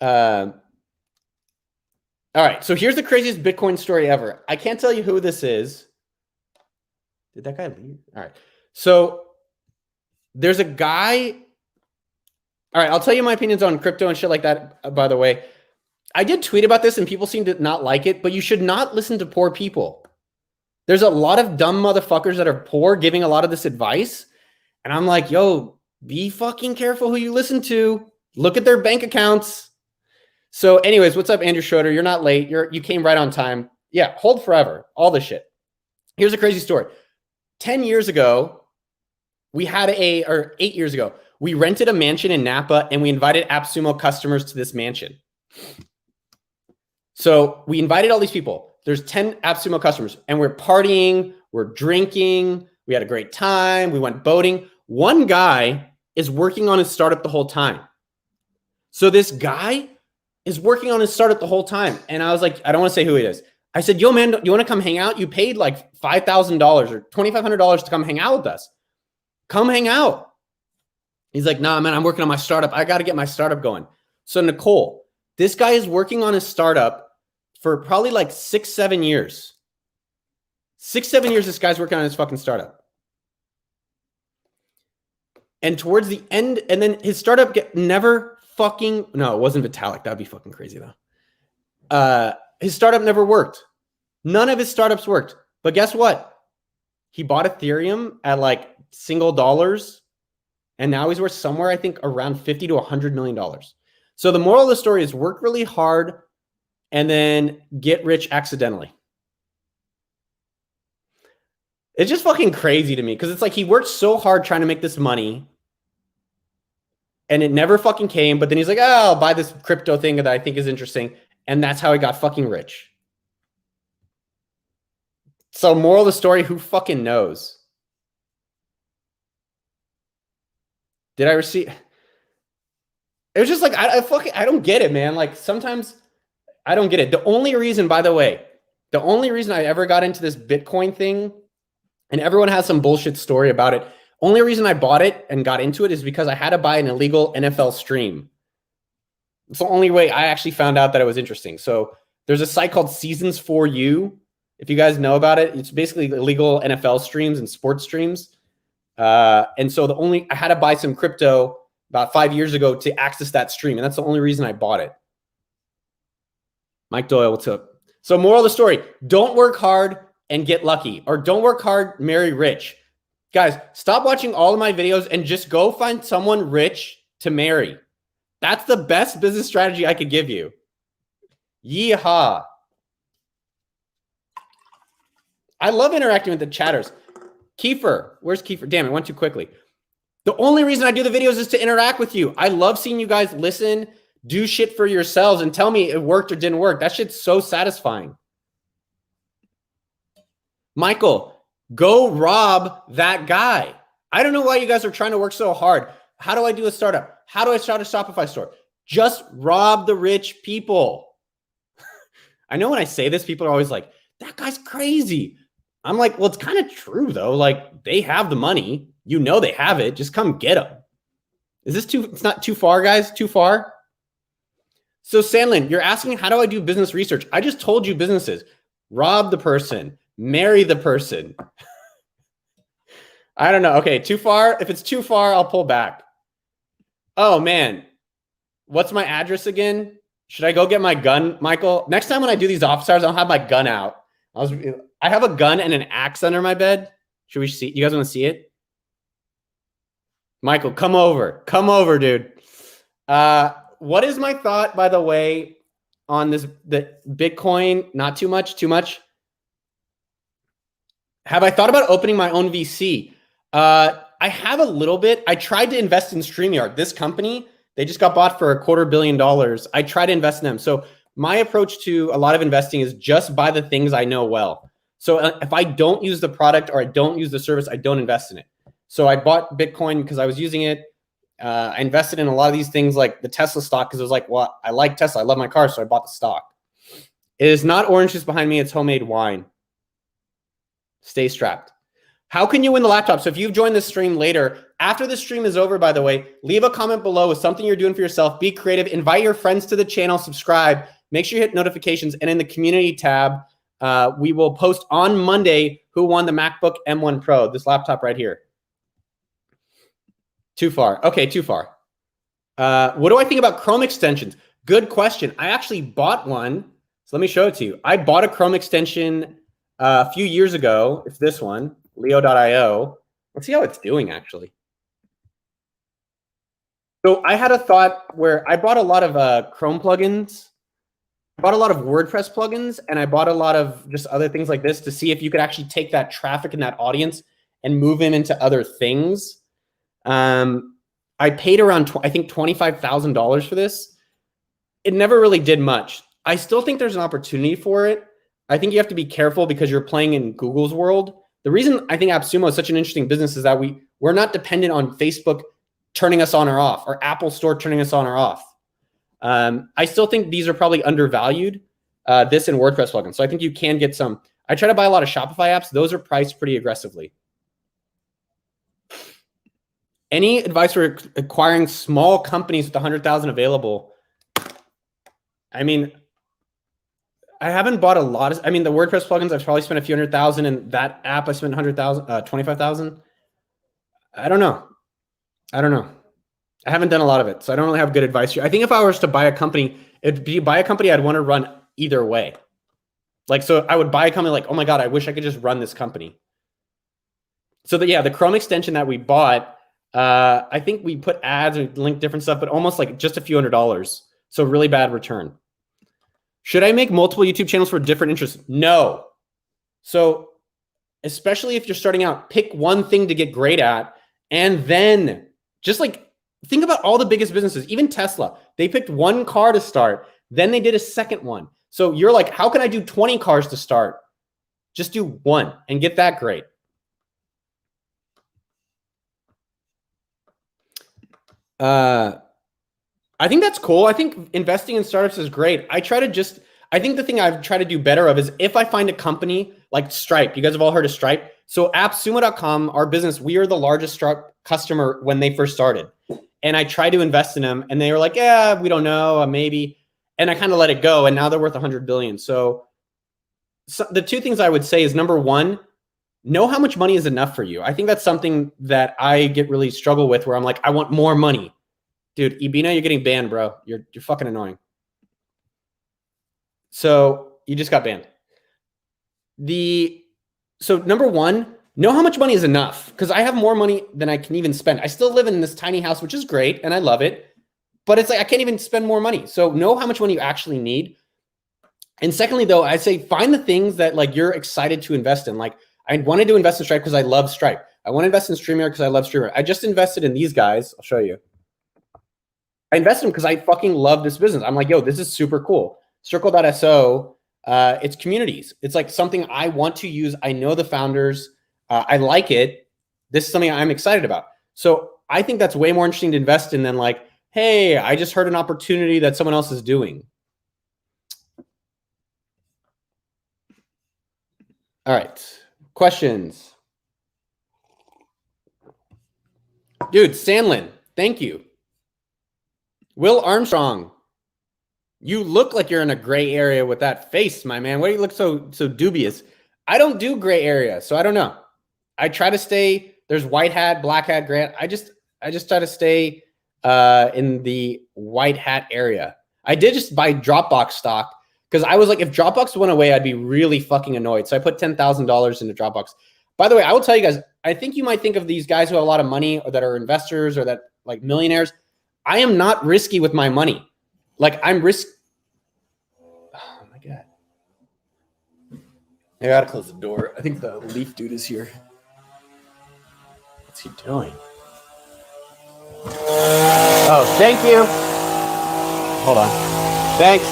All right, so here's the craziest Bitcoin story ever. I can't tell you who this is. Did that guy leave? All right. So there's a guy. All right, I'll tell you my opinions on crypto and shit like that, by the way. I did tweet about this and people seem to not like it, but you should not listen to poor people. There's a lot of dumb motherfuckers that are poor giving a lot of this advice. And I'm like, yo, be fucking careful who you listen to. Look at their bank accounts. So anyways, what's up, Andrew Schroeder? You're not late. You came right on time. Yeah, hold forever. All this shit. Here's a crazy story. 10 years ago, or 8 years ago, we rented a mansion in Napa and we invited AppSumo customers to this mansion. So we invited all these people. There's 10 AppSumo customers and we're partying, we're drinking, we had a great time, we went boating. One guy is working on his startup the whole time. So this guy is working on his startup the whole time. And I was like, I don't want to say who it is. I said, yo, man, you want to come hang out? You paid like $5,000 or $2,500 to come hang out with us. Come hang out. He's like, nah, man, I'm working on my startup. I got to get my startup going. So Nicole, this guy is working on his startup for probably like 6-7 years. 6-7 years, this guy's working on his fucking startup. And towards the end, and then his startup never fucking, no, it wasn't Vitalik. That'd be fucking crazy though. His startup never worked. None of his startups worked. But guess what? He bought Ethereum at like single dollars. And now he's worth somewhere, I think, around $50 to $100 million. So the moral of the story is work really hard and then get rich accidentally. It's just fucking crazy to me because it's like he worked so hard trying to make this money and it never fucking came. But then he's like, oh, I'll buy this crypto thing that I think is interesting. And that's how he got fucking rich. So moral of the story, who fucking knows? Did I receive? It was just like, I don't get it, man. Like sometimes I don't get it. The only reason, by the way, the only reason I ever got into this Bitcoin thing, and everyone has some bullshit story about it. Only reason I bought it and got into it is because I had to buy an illegal NFL stream. It's the only way I actually found out that it was interesting. So there's a site called Seasons for You. If you guys know about it, it's basically illegal NFL streams and sports streams. And so I had to buy some crypto about 5 years ago to access that stream. And that's the only reason I bought it. Mike Doyle, what's up? So moral of the story, don't work hard and get lucky, or don't work hard, marry rich. Guys, stop watching all of my videos and just go find someone rich to marry. That's the best business strategy I could give you. Yeehaw. I love interacting with the chatters. Kiefer, where's Kiefer? Damn, it went too quickly. The only reason I do the videos is to interact with you. I love seeing you guys listen, do shit for yourselves, and tell me it worked or didn't work. That shit's so satisfying. Michael, Go rob that guy. I don't know why you guys are trying to work so hard. How do I do a startup? How do I start a Shopify store? Just rob the rich people. I know when I say this, people are always like, that guy's crazy. I'm like, well, it's kind of true though. Like they have the money. You know they have it. Just come get them. Is this too, it's not too far, guys? Too far? So Sandlin, you're asking, how do I do business research? I just told you businesses. Rob the person. Marry the person. I don't know. Okay, too far? If it's too far, I'll pull back. Oh, man. What's my address again? Should I go get my gun, Michael? Next time when I do these office hours, I'll have my gun out. I have a gun and an axe under my bed. Should we see? You guys want to see it? Michael, come over. Come over, dude. What is my thought, by the way, on this? The Bitcoin? Not too much. Too much. Have I thought about opening my own VC? I have a little bit. I tried to invest in StreamYard. This company, they just got bought for $250 million. I try to invest in them. So my approach to a lot of investing is just buy the things I know well. So if I don't use the product or I don't use the service, I don't invest in it. So I bought Bitcoin because I was using it. I invested in a lot of these things like the Tesla stock because it was like, well, I like Tesla. I love my car, so I bought the stock. It is not orange juice behind me. It's homemade wine. Stay strapped. How can you win the laptop? So if you've joined this stream later, after the stream is over, by the way, leave a comment below with something you're doing for yourself. Be creative. Invite your friends to the channel. Subscribe. Make sure you hit notifications. And in the community tab, we will post on Monday who won the MacBook M1 Pro, this laptop right here. Too far. Okay, too far. What do I think about Chrome extensions? Good question. I actually bought one. So let me show it to you. I bought a Chrome extension a few years ago. It's this one, leo.io. Let's see how it's doing, actually. So I had a thought where I bought a lot of Chrome plugins. I bought a lot of WordPress plugins, and I bought a lot of just other things like this to see if you could actually take that traffic and that audience and move them into other things. I paid around, I think, $25,000 for this. It never really did much. I still think there's an opportunity for it. I think you have to be careful because you're playing in Google's world. The reason I think AppSumo is such an interesting business is that we're not dependent on Facebook turning us on or off, or Apple Store turning us on or off. I still think these are probably undervalued, this and WordPress plugins. So I think you can get some. I try to buy a lot of Shopify apps. Those are priced pretty aggressively. Any advice for acquiring small companies with 100,000 available? I mean, I haven't bought a lot of, I mean, the WordPress plugins, I've probably spent a few $100,000, and that app I spent 100,000, 25,000. I don't know. I haven't done a lot of it, so I don't really have good advice here. I think if I was to buy a company, it'd be buy a company I'd want to run either way. Like, so I would buy a company like, oh my God, I wish I could just run this company. So the Chrome extension that we bought, I think we put ads and linked different stuff, but almost like just a few $100s. So really bad return. Should I make multiple YouTube channels for different interests? No. So especially if you're starting out, pick one thing to get great at, and then just like think about all the biggest businesses, even Tesla. They picked one car to start, then they did a second one. So you're like, how can I do 20 cars to start? Just do one and get that great. I think that's cool. I think investing in startups is great. I think the thing I've tried to do better of is if I find a company like Stripe, you guys have all heard of Stripe. So appsumo.com, our business, we are the largest Stripe customer when they first started. And I tried to invest in them and they were like, yeah, we don't know, maybe. And I kind of let it go. And now they're worth 100 billion. So the two things I would say is, number one, know how much money is enough for you. I think that's something that I get really struggle with, where I'm like, I want more money. Dude, Ibina, you're getting banned, bro. You're fucking annoying. So you just got banned. So number one, know how much money is enough, because I have more money than I can even spend. I still live in this tiny house, which is great, and I love it. But it's like I can't even spend more money. So know how much money you actually need. And secondly, though, I say find the things that like you're excited to invest in. Like I wanted to invest in Stripe because I love Stripe. I want to invest in StreamYard because I love StreamYard. I just invested in these guys. I'll show you. I invested in them because I fucking love this business. I'm like, yo, this is super cool. Circle.so, it's communities. It's like something I want to use. I know the founders. I like it. This is something I'm excited about. So I think that's way more interesting to invest in than like, hey, I just heard an opportunity that someone else is doing. All right. Questions? Dude, Sandlin, thank you. Will Armstrong, you look like you're in a gray area with that face, my man. Why do you look so dubious? I don't do gray area, so I don't know. I try to stay, there's white hat, black hat, gray hat. I just try to stay in the white hat area. I did just buy Dropbox stock because I was like, if Dropbox went away, I'd be really fucking annoyed. So I put $10,000 into Dropbox. By the way, I will tell you guys, I think you might think of these guys who have a lot of money or that are investors or that like millionaires. I am not risky with my money. Like I'm oh my God. I gotta close the door. I think the leaf dude is here. What's he doing? Oh, thank you. Hold on. Thanks.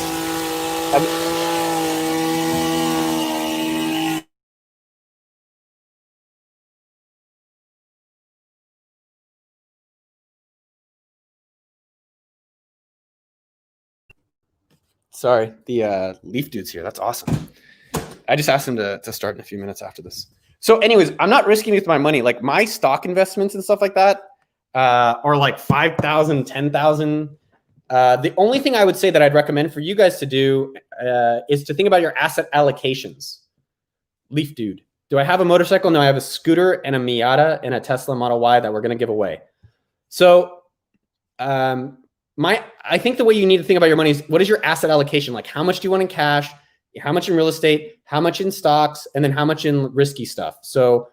Sorry, the leaf dude's here. That's awesome. I just asked him to start in a few minutes after this. So anyways, I'm not risking with my money. Like my stock investments and stuff like that are like 5,000, 10,000. The only thing I would say that I'd recommend for you guys to do is to think about your asset allocations. Leaf dude. Do I have a motorcycle? No, I have a scooter and a Miata and a Tesla Model Y that we're going to give away. So I think the way you need to think about your money is what is your asset allocation? Like how much do you want in cash? How much in real estate? How much in stocks? And then how much in risky stuff? So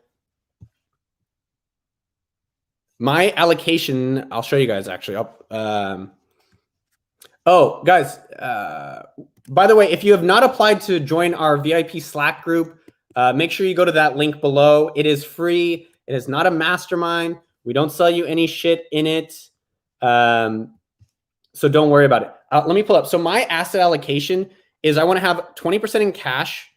my allocation, I'll show you guys actually. Oh, guys, by the way, if you have not applied to join our VIP Slack group, make sure you go to that link below. It is free. It is not a mastermind. We don't sell you any shit in it. So don't worry about it. Let me pull up. So my asset allocation is I want to have 20% in cash.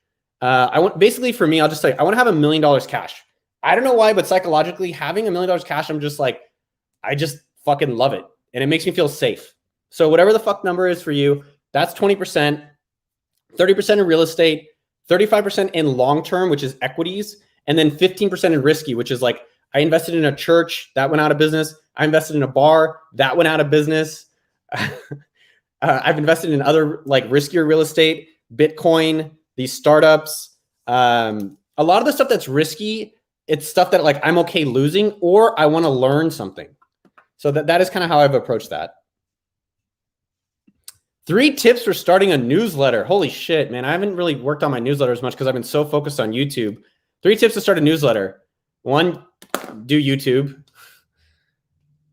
Basically for me, I'll just tell you, I want to have $1 million cash. I don't know why, but psychologically having $1 million cash, I'm just like, I just fucking love it. And it makes me feel safe. So whatever the fuck number is for you, that's 20%, 30% in real estate, 35% in long-term, which is equities, and then 15% in risky, which is like, I invested in a church that went out of business. I invested in a bar that went out of business. I've invested in other like riskier real estate, Bitcoin, these startups. A lot of the stuff that's risky, it's stuff that like I'm okay losing or I want to learn something. So that is kind of how I've approached that. 3 tips for starting a newsletter. Holy shit, man. I haven't really worked on my newsletter as much because I've been so focused on YouTube. 3 tips to start a newsletter. 1, do YouTube.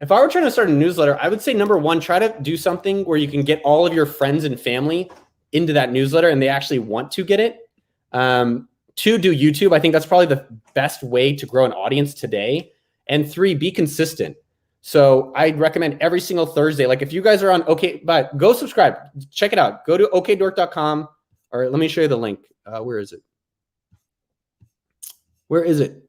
If I were trying to start a newsletter, I would say number 1, try to do something where you can get all of your friends and family into that newsletter and they actually want to get it. 2, do YouTube. I think that's probably the best way to grow an audience today. And 3, be consistent. So I'd recommend every single Thursday. Like if you guys are on but go subscribe, check it out. Go to okdork.com or let me show you the link. Where is it? Where is it?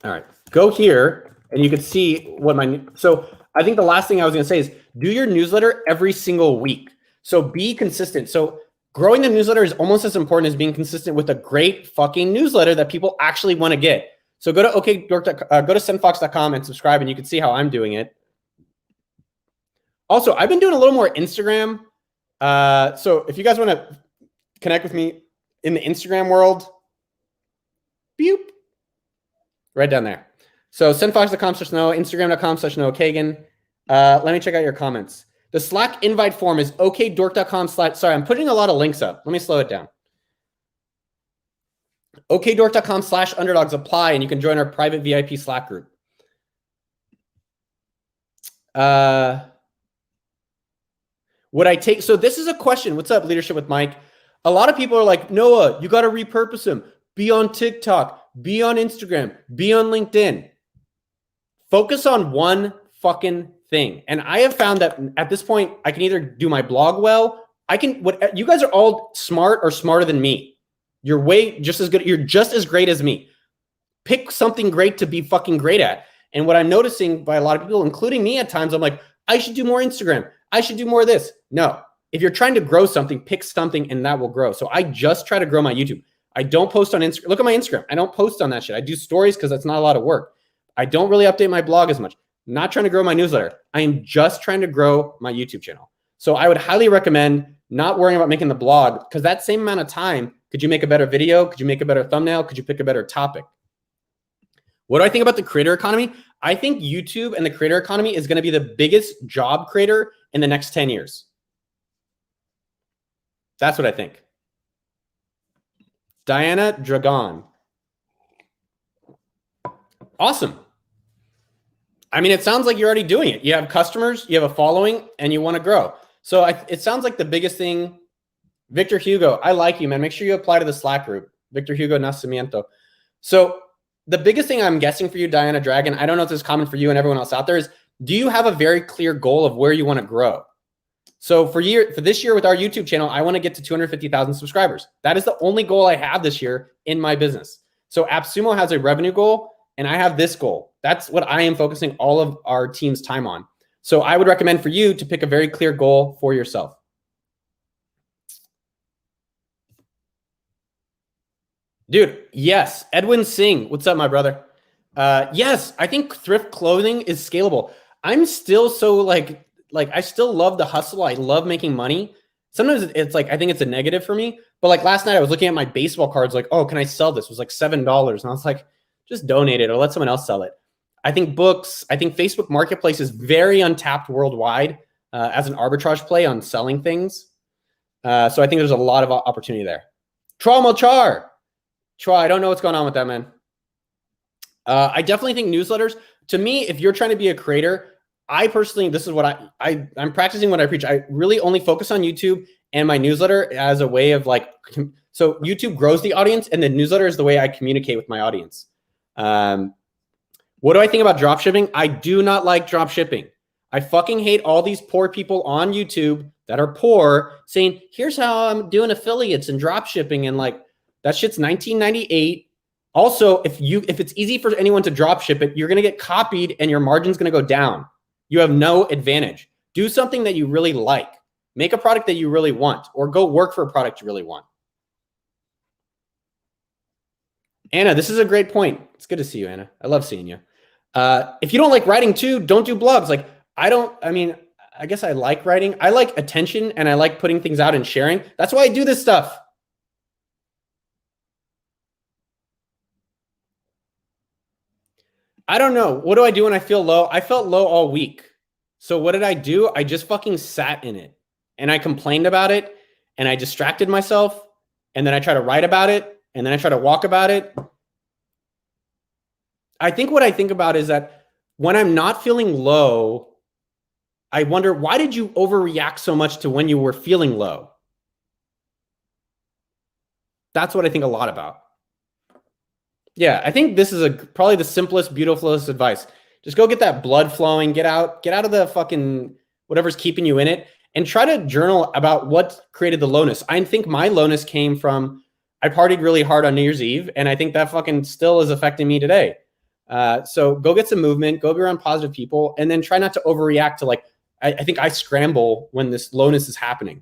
All right, go here and you can see what so I think the last thing I was going to say is do your newsletter every single week. So be consistent. So growing the newsletter is almost as important as being consistent with a great fucking newsletter that people actually want to get. So go to okdork.com, go to sendfox.com and subscribe and you can see how I'm doing it. Also, I've been doing a little more Instagram. So if you guys want to connect with me in the Instagram world, beep, right down there. So sendfox.com/no, instagram.com/no Kagan. Let me check out your comments. The Slack invite form is okdork.com/. Sorry, I'm putting a lot of links up. Let me slow it down. okdork.com/underdogs apply, and you can join our private VIP Slack group. Would I take, so this is a question. What's up, Leadership with Mike? A lot of people are like, Noah, you got to repurpose them. Be on TikTok, be on Instagram, be on LinkedIn. Focus on one fucking thing. And I have found that at this point, I can either do my blog well. You guys are all smart or smarter than me. You're just as good. You're just as great as me. Pick something great to be fucking great at. And what I'm noticing by a lot of people, including me at times, I'm like, I should do more Instagram. I should do more of this. No, if you're trying to grow something, pick something and that will grow. So I just try to grow my YouTube. I don't post on Instagram. Look at my Instagram. I don't post on that shit. I do stories because that's not a lot of work. I don't really update my blog as much. Not trying to grow my newsletter. I am just trying to grow my YouTube channel. So I would highly recommend not worrying about making the blog, because that same amount of time, could you make a better video? Could you make a better thumbnail? Could you pick a better topic? What do I think about the creator economy? I think YouTube and the creator economy is going to be the biggest job creator in the next 10 years. That's what I think. Diana Dragon. Awesome. I mean, it sounds like you're already doing it. You have customers, you have a following, and you want to grow. So it sounds like the biggest thing. Victor Hugo, I like you, man. Make sure you apply to the Slack group. Victor Hugo Nacimiento. So the biggest thing I'm guessing for you, Diana Dragon, I don't know if this is common for you and everyone else out there, is do you have a very clear goal of where you want to grow? So for this year with our YouTube channel, I want to get to 250,000 subscribers. That is the only goal I have this year in my business. So AppSumo has a revenue goal, and I have this goal. That's what I am focusing all of our team's time on. So I would recommend for you to pick a very clear goal for yourself. Dude, yes. Edwin Singh, what's up, my brother? Yes, I think thrift clothing is scalable. I'm still so like I still love the hustle. I love making money. Sometimes it's like, I think it's a negative for me. But like last night I was looking at my baseball cards like, oh, can I sell this? It was like $7. And I was like, just donate it or let someone else sell it. I think books, I think Facebook Marketplace is very untapped worldwide as an arbitrage play on selling things. So I think there's a lot of opportunity there. Troy, I don't know what's going on with that, man. I definitely think newsletters, to me, if you're trying to be a creator, I personally, this is what I'm practicing what I preach. I really only focus on YouTube and my newsletter as a way of like, so YouTube grows the audience and the newsletter is the way I communicate with my audience. What do I think about drop shipping? I do not like drop shipping. I fucking hate all these poor people on YouTube that are poor saying, here's how I'm doing affiliates and drop shipping. And like, that shit's 1998. Also, if it's easy for anyone to drop ship it, you're going to get copied and your margin's going to go down. You have no advantage. Do something that you really like. Make a product that you really want, or go work for a product you really want. Anna, this is a great point. It's good to see you, Anna. I love seeing you. If you don't like writing too, don't do blogs. Like I guess I like writing. I like attention and I like putting things out and sharing. That's why I do this stuff. I don't know. What do I do when I feel low? I felt low all week. So what did I do? I just fucking sat in it and I complained about it and I distracted myself and then I try to write about it and then I try to walk about it. I think what I think about is that when I'm not feeling low, I wonder, why did you overreact so much to when you were feeling low? That's what I think a lot about. Yeah, I think this is probably the simplest, beautifulest advice. Just go get that blood flowing, get out of the fucking whatever's keeping you in it, and try to journal about what created the lowness. I think my lowness came from, I partied really hard on New Year's Eve, and I think that fucking still is affecting me today. So go get some movement, go be around positive people, and then try not to overreact to like, I think I scramble when this lowness is happening.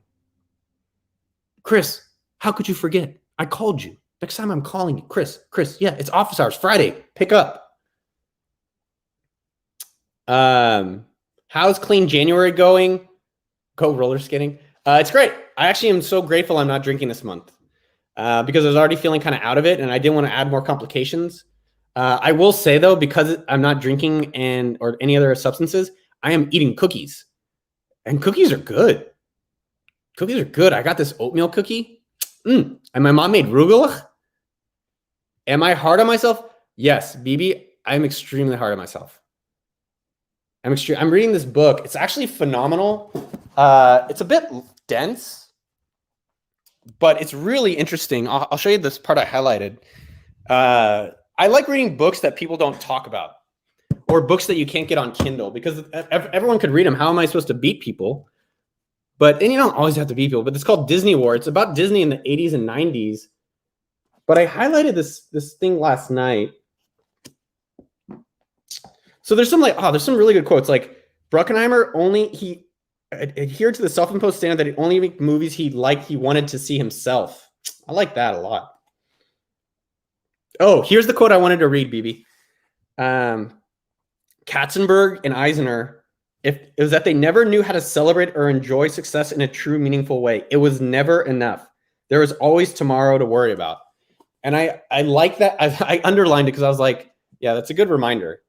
Chris, how could you forget? I called you. Next time I'm calling you. Chris, yeah, it's office hours, Friday, pick up. How's Clean January going? Go roller skating. It's great. I actually am so grateful I'm not drinking this month because I was already feeling kind of out of it and I didn't want to add more complications. I will say though, because I'm not drinking or any other substances, I am eating cookies, and cookies are good. Cookies are good. I got this oatmeal cookie, and my mom made arugula. Am I hard on myself? Yes, BB, I'm extremely hard on myself. I'm reading this book. It's actually phenomenal. It's a bit dense, but it's really interesting. I'll show you this part I highlighted. I like reading books that people don't talk about, or books that you can't get on Kindle, because everyone could read them. How am I supposed to beat people? And you don't always have to beat people, but it's called Disney War. It's about Disney in the 80s and 90s. But I highlighted this thing last night. So there's some there's some really good quotes. Like Bruckheimer he adhered to the self-imposed standard that he only make movies he wanted to see himself. I like that a lot. Oh, here's the quote I wanted to read, BB. Katzenberg and Eisner, it was that they never knew how to celebrate or enjoy success in a true, meaningful way. It was never enough. There was always tomorrow to worry about. And I like that. I underlined it because I was like, yeah, that's a good reminder.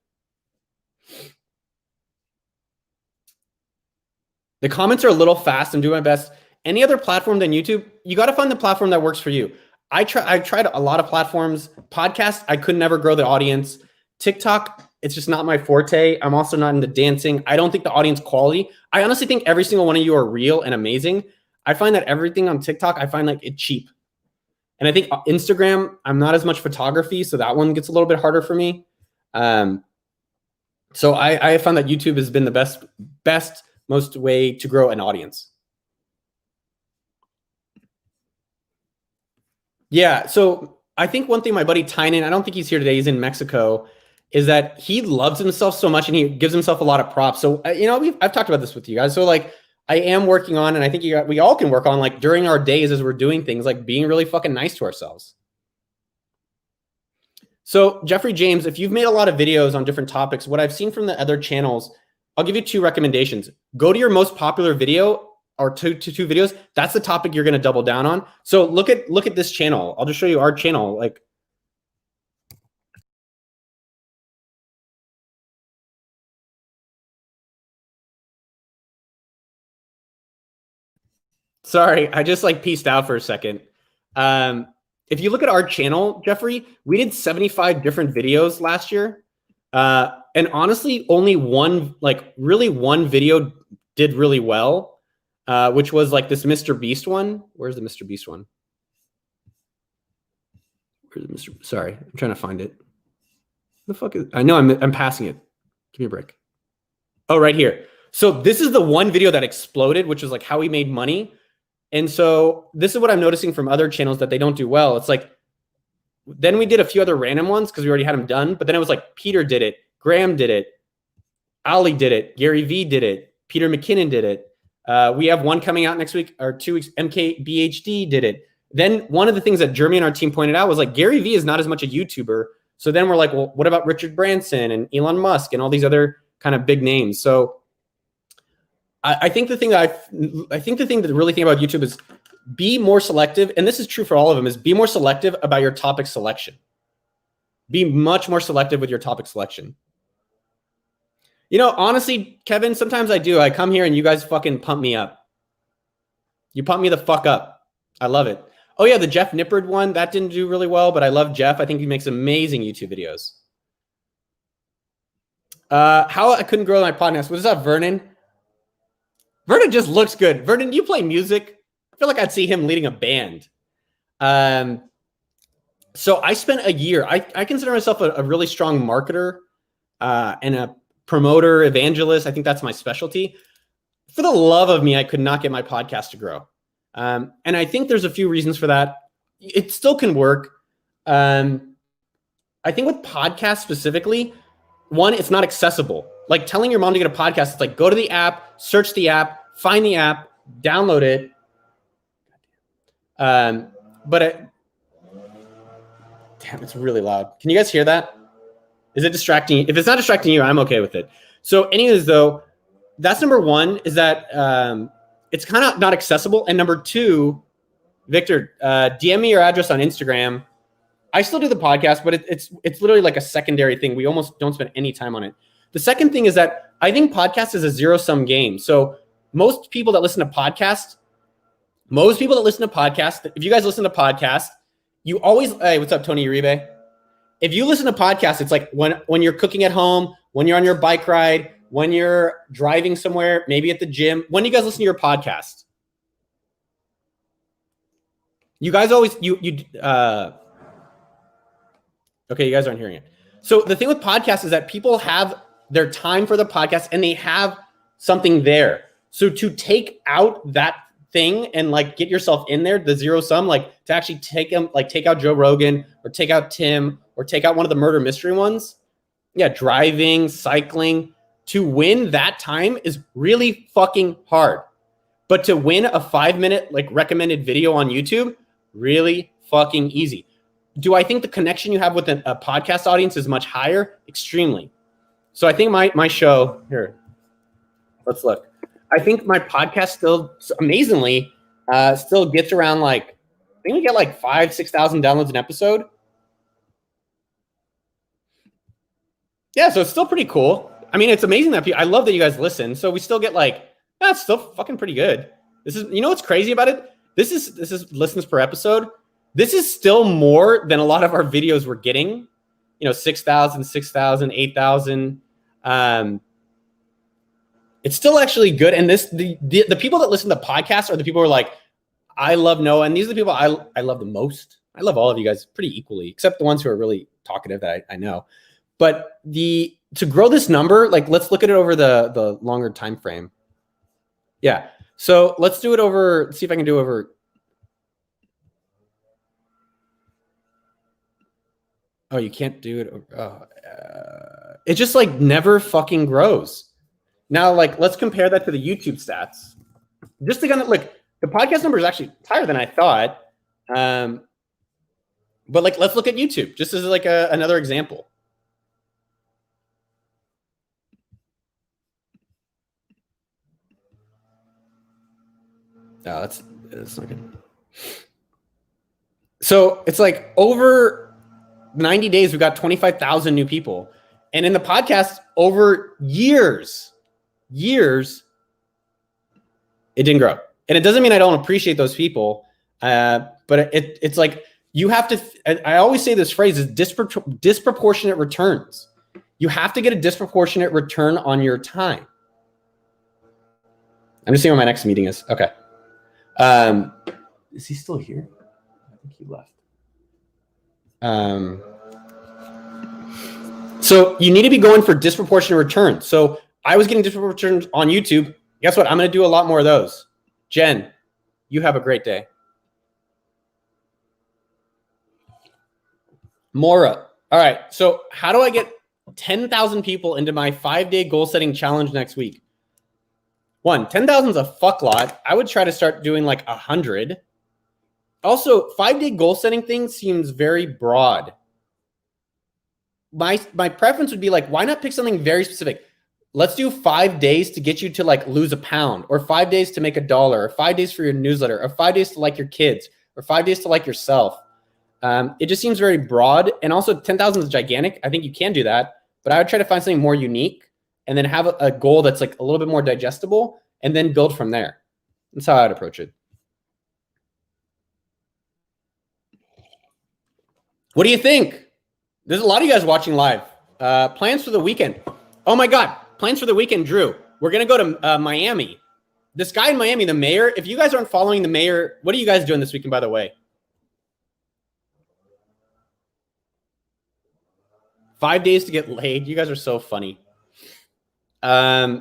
The comments are a little fast. I'm doing my best. Any other platform than YouTube, you got to find the platform that works for you. I tried a lot of platforms. Podcast, I could never grow the audience. TikTok, it's just not my forte. I'm also not into dancing. I don't think the audience quality. I honestly think every single one of you are real and amazing. I find that everything on TikTok, I find like it cheap. And I think Instagram, I'm not as much photography, so that one gets a little bit harder for me. So I found that YouTube has been the best, most way to grow an audience. Yeah, so I think one thing my buddy Tynan, I don't think he's here today, he's in Mexico, is that he loves himself so much and he gives himself a lot of props. So, I've talked about this with you guys. So like, I am working on, and I think we all can work on, like during our days as we're doing things, like being really fucking nice to ourselves. So Jeffrey James, if you've made a lot of videos on different topics, what I've seen from the other channels, I'll give you 2 recommendations. Go to your most popular video or two videos. That's the topic you're going to double down on. So look at this channel. I'll just show you our channel. Like, sorry, I just like pieced out for a second. If you look at our channel, Jeffrey, we did 75 different videos last year. And honestly, only one video did really well, which was like this Mr. Beast one. Where's the Mr. Beast one? Where's the Mr. Sorry, I'm trying to find it. The fuck is? I know I'm passing it. Give me a break. Oh, right here. So this is the one video that exploded, which was like how we made money. And so this is what I'm noticing from other channels that they don't do well. It's like, then we did a few other random ones because we already had them done. But then it was like Peter did it, Graham did it, Ali did it, Gary Vee did it, Peter McKinnon did it. We have one coming out next week or 2 weeks. MKBHD did it. Then one of the things that Jeremy and our team pointed out was like Gary Vee is not as much a YouTuber. So then we're like, well, what about Richard Branson and Elon Musk and all these other kind of big names? So I think the thing that really think about YouTube is be more selective. And this is true for all of them, is be more selective about your topic selection. Be much more selective with your topic selection. Honestly, Kevin, sometimes I do. I come here and you guys fucking pump me up. You pump me the fuck up. I love it. Oh yeah, the Jeff Nippard one, that didn't do really well, but I love Jeff. I think he makes amazing YouTube videos. How I couldn't grow my podcast. What's up, Vernon? Vernon just looks good. Vernon, you play music? I feel like I'd see him leading a band. So I spent a year. I consider myself a really strong marketer and a promoter, evangelist. I think that's my specialty. For the love of me, I could not get my podcast to grow. And I think there's a few reasons for that. It still can work. I think with podcasts specifically, one, it's not accessible. Like telling your mom to get a podcast, it's like go to the app, search the app, find the app, download it. Damn, it's really loud. Can you guys hear that? Is it distracting? If it's not distracting you, I'm okay with it. So anyways, though, that's number one, is that it's kind of not accessible. And number two, Victor, DM me your address on Instagram. I still do the podcast, but it's literally like a secondary thing. We almost don't spend any time on it. The second thing is that I think podcast is a zero-sum game. So most people that listen to podcasts, if you guys listen to podcasts, you always, hey, what's up, Tony Uribe? If you listen to podcasts, it's like when you're cooking at home, when you're on your bike ride, when you're driving somewhere, maybe at the gym. When do you guys listen to your podcast? You guys always, okay, you guys aren't hearing it. So the thing with podcasts is that people have their time for the podcast and they have something there. So to take out that thing and like get yourself in there, the zero sum, like to actually take out Joe Rogan or take out Tim or take out one of the murder mystery ones, Yeah, driving, cycling. To win that time is really fucking hard. But to win a 5-minute like recommended video on YouTube, really fucking easy. Do I think the connection you have with a podcast audience is much higher? Extremely. So I think my show here, let's look. I think my podcast still amazingly still gets around like, I think we get like 5,000-6,000 downloads an episode. Yeah, so it's still pretty cool. I mean, it's amazing that I love that you guys listen. So we still get like, that's still fucking pretty good. This is, you know what's crazy about it? This is listens per episode. This is still more than a lot of our videos were getting. 6,000, 6,000, 8,000. It's still actually good. And the people that listen to podcasts are the people who are like, I love Noah. And these are the people I love the most. I love all of you guys pretty equally, except the ones who are really talkative that I know. But to grow this number, like let's look at it over the longer time frame. Yeah. So let's do it over, let's see if I can do over. Oh, you can't do it. It just like never fucking grows. Now, like, let's compare that to the YouTube stats. Just to kind of look, the podcast number is actually higher than I thought. But like, let's look at YouTube just as like another example. No, that's not good. So it's like over 90 days, we've got 25,000 new people. And in the podcast, over years, it didn't grow. And it doesn't mean I don't appreciate those people. But it's like, you have to, I always say this phrase is disproportionate returns. You have to get a disproportionate return on your time. I'm just seeing what my next meeting is. Okay. Is he still here? I think he left. So you need to be going for disproportionate returns. So I was getting disproportionate returns on YouTube. Guess what? I'm going to do a lot more of those. Jen, you have a great day. Mora. All right. So how do I get 10,000 people into my 5-day goal setting challenge next week? 10,000 is a fuck lot. I would try to start doing like 100. Also, 5-day goal setting thing seems very broad. My preference would be like, why not pick something very specific? Let's do 5 days to get you to like lose a pound, or 5 days to make $1, or 5 days for your newsletter, or 5 days to like your kids, or 5 days to like yourself. It just seems very broad. And also 10,000 is gigantic. I think you can do that, but I would try to find something more unique and then have a goal that's like a little bit more digestible and then build from there. That's how I'd approach it. What do you think? There's a lot of you guys watching live. Plans for the weekend. Oh my God. Plans for the weekend, Drew. We're going to go to Miami. This guy in Miami, the mayor, if you guys aren't following the mayor, what are you guys doing this weekend, by the way? 5 days to get laid. You guys are so funny. By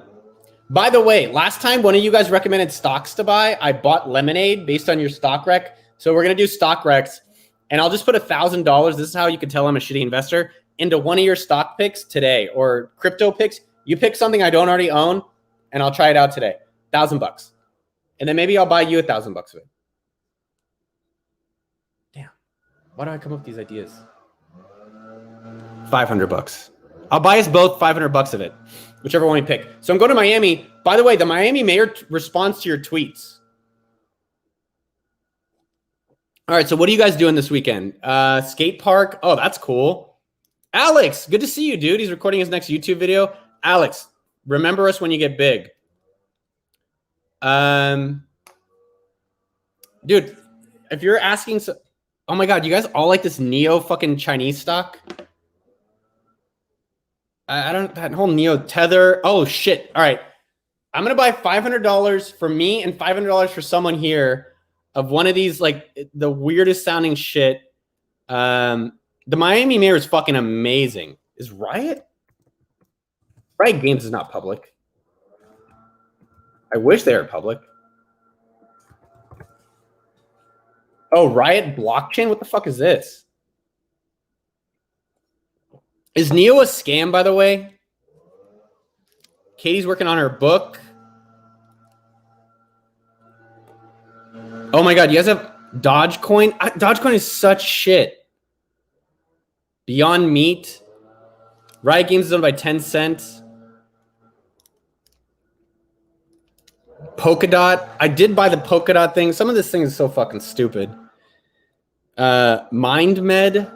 the way, last time one of you guys recommended stocks to buy. I bought Lemonade based on your stock rec. So we're going to do stock recs. And I'll just put $1,000. This is how you can tell I'm a shitty investor, into one of your stock picks today, or crypto picks. You pick something I don't already own, and I'll try it out today. $1,000. And then maybe I'll buy you $1,000 of it. Damn. Why do I come up with these ideas? $500. I'll buy us both $500 of it, whichever one we pick. So I'm going to Miami. By the way, the Miami mayor responds to your tweets. All right, so what are you guys doing this weekend? Skate park. Oh, that's cool. Alex, good to see you, dude. He's recording his next YouTube video. Alex, remember us when you get big. Dude, if you're asking, oh my God, you guys all like this Neo fucking Chinese stock? I don't, that whole Neo Tether. Oh shit. All right. I'm going to buy $500 for me and $500 for someone here of one of these, like the weirdest sounding shit. The Miami mayor is fucking amazing. Is Riot Games is not public. I wish they were public. Oh, Riot blockchain. What the fuck is this? Is Neo a scam, by the way? Katie's working on her book. Oh my God, you guys have Dogecoin? Dogecoin is such shit. Beyond Meat. Riot Games is owned by 10 cents. Polkadot. I did buy the Polkadot thing. Some of this thing is so fucking stupid. MindMed.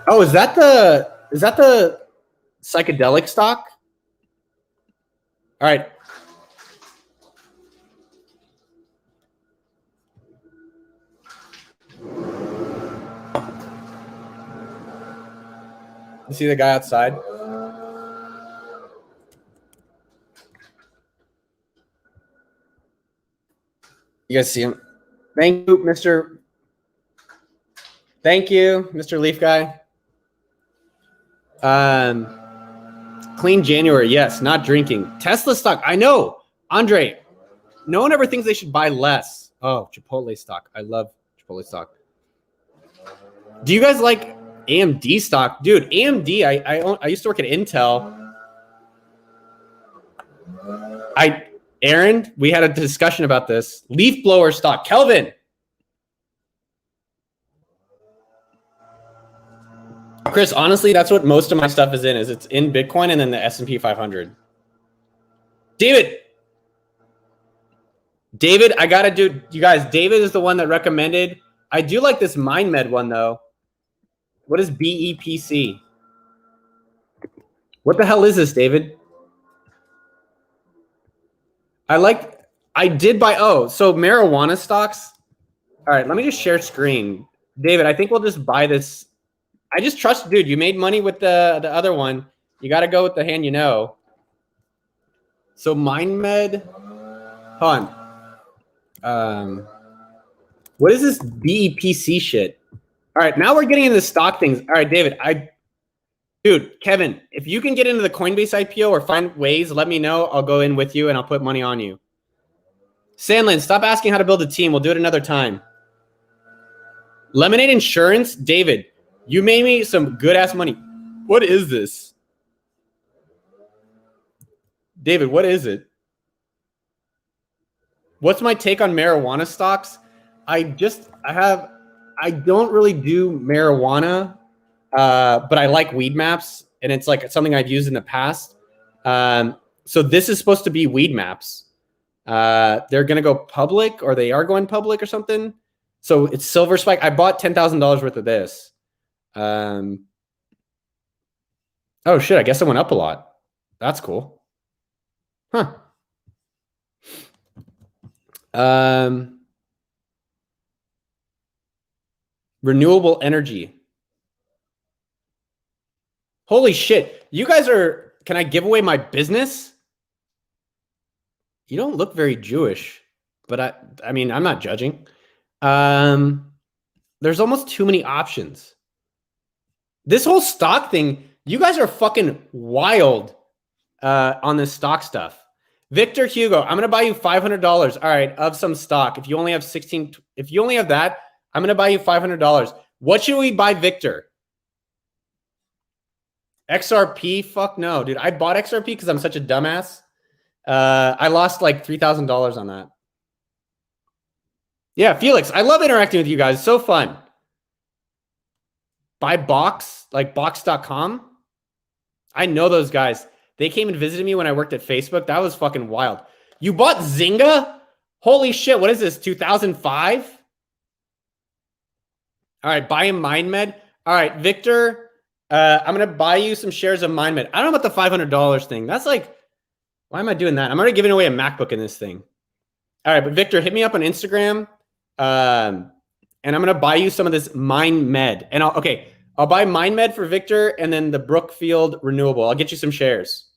Oh, is that the psychedelic stock? All right. You see the guy outside? You guys see him? Thank you, Mr. Thank you, Mr. Leaf Guy. Clean January, yes, not drinking. Tesla stock, I know. Andre, no one ever thinks they should buy less. Oh, Chipotle stock. I love Chipotle stock. Do you guys like AMD stock? Dude, AMD, I used to work at Intel. Aaron, we had a discussion about this. Leaf blower stock. Kelvin. Chris, honestly, that's what most of my stuff is in. It's in Bitcoin and then the S&P 500. David, I got to do, you guys, David is the one that recommended. I do like this MindMed one, though. What is BEPC? What the hell is this, David? I did buy, so marijuana stocks. All right, let me just share screen. David, I think we'll just buy this. I just trust, dude, you made money with the other one. You got to go with the hand you know. So MindMed, hold on. What is this BEPC shit? All right, now we're getting into stock things. All right, David, dude, Kevin, if you can get into the Coinbase IPO or find ways, let me know. I'll go in with you and I'll put money on you. Sandlin, stop asking how to build a team. We'll do it another time. Lemonade Insurance, David, you made me some good ass money. What is this? David, what is it? What's my take on marijuana stocks? I don't really do marijuana, but I like weed maps, and it's like something I've used in the past. So this is supposed to be weed maps. They're going to go public, or they are going public or something. So it's Silver Spike. I bought $10,000 worth of this. Oh shit, I guess it went up a lot. That's cool. Huh. Renewable energy. Holy shit. You guys are, can I give away my business? You don't look very Jewish, but I mean, I'm not judging. There's almost too many options. This whole stock thing, you guys are fucking wild on this stock stuff. Victor Hugo, I'm going to buy you $500. All right, of some stock. If you only have that, I'm going to buy you $500. What should we buy, Victor? XRP? Fuck no, dude. I bought XRP because I'm such a dumbass. I lost like $3,000 on that. Yeah, Felix, I love interacting with you guys. So fun. Buy Box, like Box.com. I know those guys. They came and visited me when I worked at Facebook. That was fucking wild. You bought Zynga? Holy shit, what is this, 2005? All right, buy him MindMed. All right, Victor, I'm going to buy you some shares of MindMed. I don't know about the $500 thing. That's like, why am I doing that? I'm already giving away a MacBook in this thing. All right, but Victor, hit me up on Instagram, and I'm going to buy you some of this MindMed. And I'll buy MindMed for Victor and then the Brookfield Renewable. I'll get you some shares.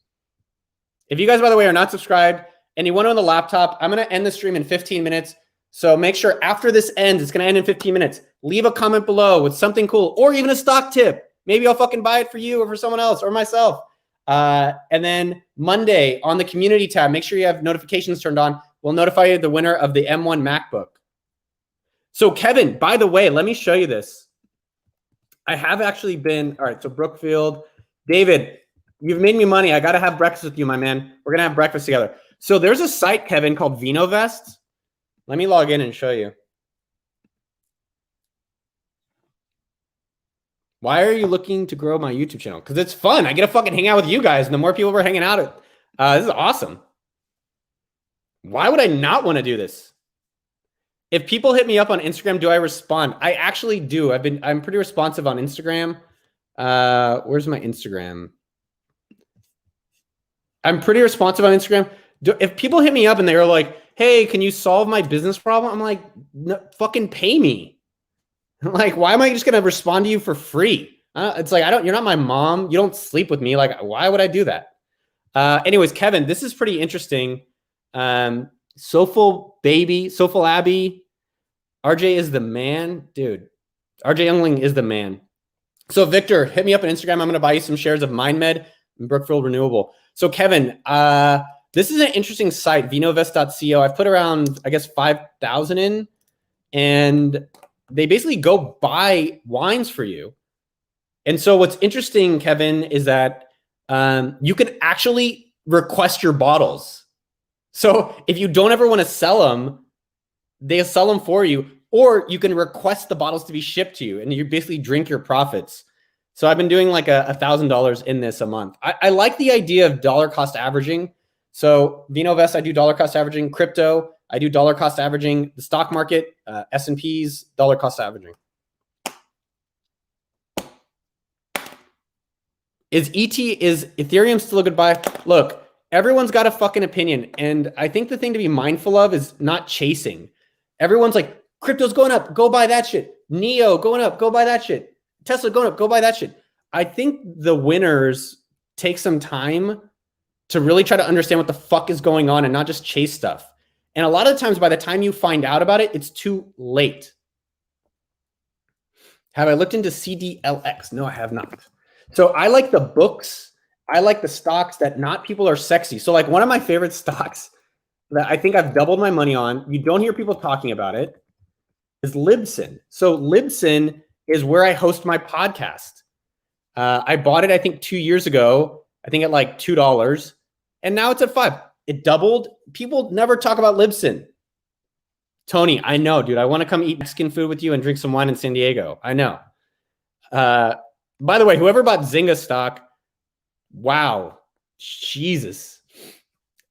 If you guys, by the way, are not subscribed and you want to on the laptop, I'm going to end the stream in 15 minutes. So make sure after this ends, it's going to end in 15 minutes. Leave a comment below with something cool or even a stock tip. Maybe I'll fucking buy it for you or for someone else or myself. And then Monday on the community tab, make sure you have notifications turned on. We'll notify you the winner of the M1 MacBook. So Kevin, by the way, let me show you this. I have actually been, all right, so Brookfield. David, you've made me money. I got to have breakfast with you, my man. We're going to have breakfast together. So there's a site, Kevin, called VinoVest. Let me log in and show you. Why are you looking to grow my YouTube channel? Because it's fun. I get to fucking hang out with you guys. And the more people we're hanging out with, this is awesome. Why would I not want to do this? If people hit me up on Instagram, do I respond? I actually do. I'm pretty responsive on Instagram. Where's my Instagram? I'm pretty responsive on Instagram. If people hit me up and they're like, hey, can you solve my business problem? I'm like, no, fucking pay me. Like, why am I just going to respond to you for free? It's like, you're not my mom. You don't sleep with me. Like, why would I do that? Anyways, Kevin, this is pretty interesting. Soulful Abbey. RJ is the man. Dude, RJ Youngling is the man. So Victor, hit me up on Instagram. I'm going to buy you some shares of MindMed and Brookfield Renewable. So Kevin, this is an interesting site, vinovest.co. I've put around, I guess, 5,000 in, and they basically go buy wines for you. And so what's interesting, Kevin, is that you can actually request your bottles. So if you don't ever want to sell them, they'll sell them for you, or you can request the bottles to be shipped to you, and you basically drink your profits. So I've been doing like $1,000 in this a month. I like the idea of dollar cost averaging. So VinoVest, I do dollar cost averaging. Crypto, I do dollar cost averaging. The stock market, S&Ps, dollar cost averaging. Is Ethereum still a good buy? Look, everyone's got a fucking opinion. And I think the thing to be mindful of is not chasing. Everyone's like, crypto's going up, go buy that shit. Neo going up, go buy that shit. Tesla going up, go buy that shit. I think the winners take some time to really try to understand what the fuck is going on and not just chase stuff. And a lot of the times, by the time you find out about it, it's too late. Have I looked into CDLX? No, I have not. So I like the books. I like the stocks that not people are sexy. So like one of my favorite stocks that I think I've doubled my money on, you don't hear people talking about it, is Libsyn. So Libsyn is where I host my podcast. I bought it, I think 2 years ago, I think at like $2, and now it's at $5. It doubled. People never talk about Libsyn. Tony, I know, dude. I want to come eat Mexican food with you and drink some wine in San Diego. I know. By the way, whoever bought Zynga stock, wow. Jesus.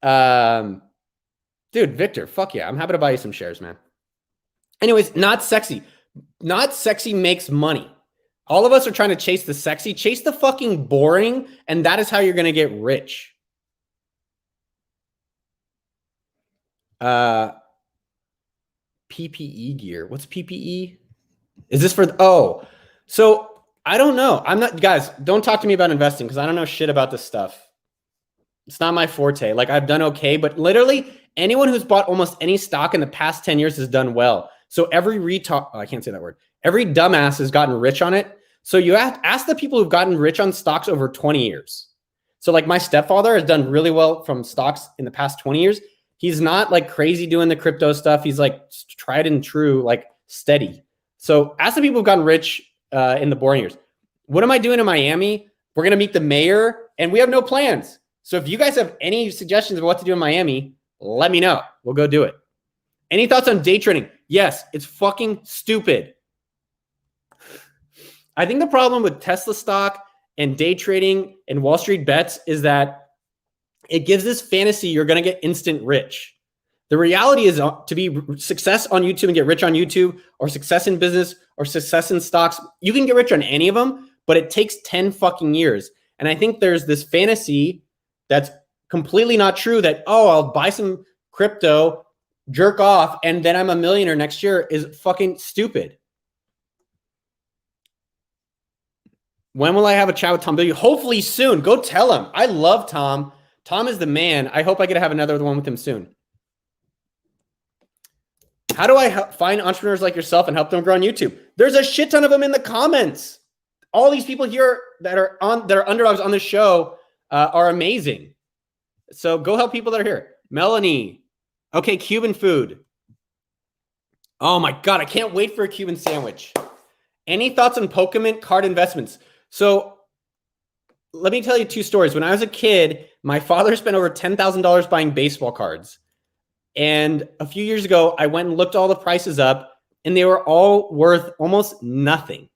Dude, Victor, fuck yeah. I'm happy to buy you some shares, man. Anyways, not sexy. Not sexy makes money. All of us are trying to chase the sexy. Chase the fucking boring, and that is how you're going to get rich. PPE gear. What's PPE? Is this for, so I don't know. I'm not, guys, don't talk to me about investing because I don't know shit about this stuff. It's not my forte. Like I've done okay, but literally anyone who's bought almost any stock in the past 10 years has done well. So every I can't say that word. Every dumbass has gotten rich on it. So you have to ask the people who've gotten rich on stocks over 20 years. So like my stepfather has done really well from stocks in the past 20 years. He's not like crazy doing the crypto stuff. He's like tried and true, like steady. So ask the people who've gotten rich in the boring years. What am I doing in Miami? We're going to meet the mayor and we have no plans. So if you guys have any suggestions of what to do in Miami, let me know. We'll go do it. Any thoughts on day trading? Yes, it's fucking stupid. I think the problem with Tesla stock and day trading and Wall Street bets is that it gives this fantasy you're going to get instant rich. The reality is to be success on YouTube and get rich on YouTube, or success in business or success in stocks. You can get rich on any of them, but it takes 10 fucking years. And I think there's this fantasy that's completely not true that, oh, I'll buy some crypto, jerk off, and then I'm a millionaire next year is fucking stupid. When will I have a chat with Tom Billion? Hopefully soon. Go tell him. I love Tom. Tom is the man. I hope I get to have another one with him soon. How do I find entrepreneurs like yourself and help them grow on YouTube? There's a shit ton of them in the comments. All these people here that are underdogs on the show are amazing. So go help people that are here. Melanie. Okay, Cuban food. Oh my God, I can't wait for a Cuban sandwich. Any thoughts on Pokemon card investments? So let me tell you 2 stories. When I was a kid, my father spent over $10,000 buying baseball cards. And a few years ago, I went and looked all the prices up, and they were all worth almost nothing.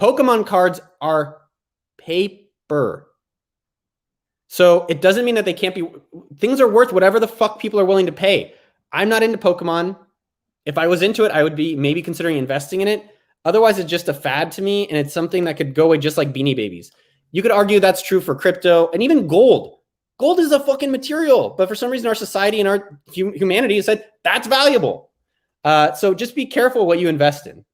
Pokemon cards are paper. So it doesn't mean that they can't be, things are worth whatever the fuck people are willing to pay. I'm not into Pokemon. If I was into it, I would be maybe considering investing in it. Otherwise, it's just a fad to me, and it's something that could go away just like Beanie Babies. You could argue that's true for crypto and even gold. Gold is a fucking material, but for some reason, our society and our humanity has said that's valuable. So just be careful what you invest in.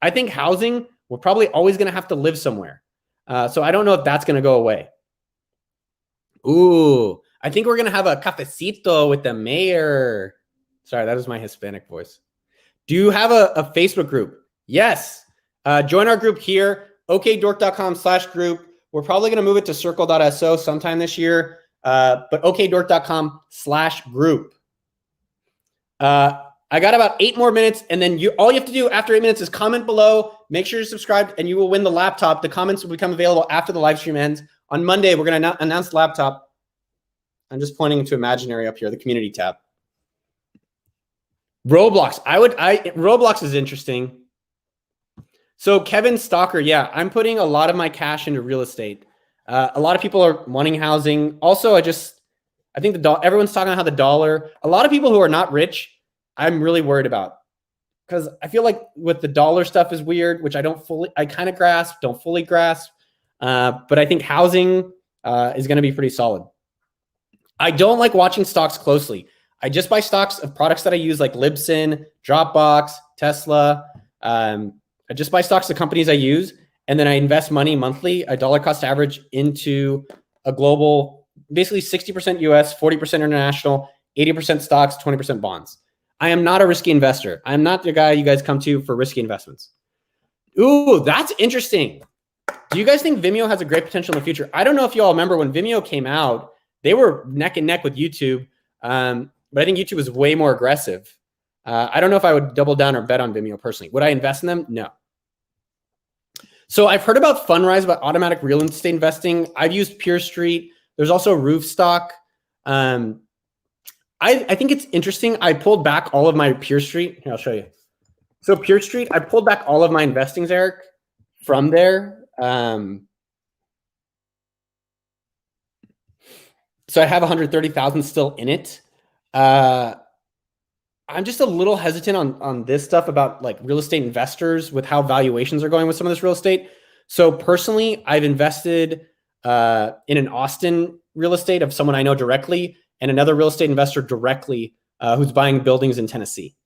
I think housing, we're probably always going to have to live somewhere. So I don't know if that's going to go away. Ooh, I think we're going to have a cafecito with the mayor. Sorry, that was my Hispanic voice. Do you have a Facebook group? Yes. Join our group here, okdork.com/group. We're probably going to move it to circle.so sometime this year, but okdork.com/group. I got about 8 more minutes, and then all you have to do after 8 minutes is comment below, make sure you're subscribed, and you will win the laptop. The comments will become available after the live stream ends. On Monday, we're going to announce the laptop. I'm just pointing to imaginary up here, the community tab. Roblox. Roblox is interesting. So Kevin Stalker, yeah, I'm putting a lot of my cash into real estate. A lot of people are wanting housing. Also, I think everyone's talking about how the dollar, a lot of people who are not rich, I'm really worried about, because I feel like with the dollar stuff is weird, which I kind of grasp, don't fully grasp. But I think housing is going to be pretty solid. I don't like watching stocks closely. I just buy stocks of products that I use, like Libsyn, Dropbox, Tesla. I just buy stocks of companies I use, and then I invest money monthly, a dollar cost average, into a global, basically 60% US, 40% international, 80% stocks, 20% bonds. I am not a risky investor. I'm not the guy you guys come to for risky investments. Ooh, that's interesting. Do you guys think Vimeo has a great potential in the future? I don't know if you all remember when Vimeo came out, they were neck and neck with YouTube. But I think YouTube is way more aggressive. I don't know if I would double down or bet on Vimeo personally. Would I invest in them? No. So I've heard about Fundrise, about automatic real estate investing. I've used Pure Street. There's also Roofstock. I think it's interesting. I pulled back all of my Pure Street. Here, I'll show you. So Pure Street, I pulled back all of my investings, Eric, from there. So I have 130,000 still in it. I'm just a little hesitant on this stuff about like real estate investors with how valuations are going with some of this real estate. So personally, I've invested in an Austin real estate of someone I know directly, and another real estate investor directly who's buying buildings in Tennessee.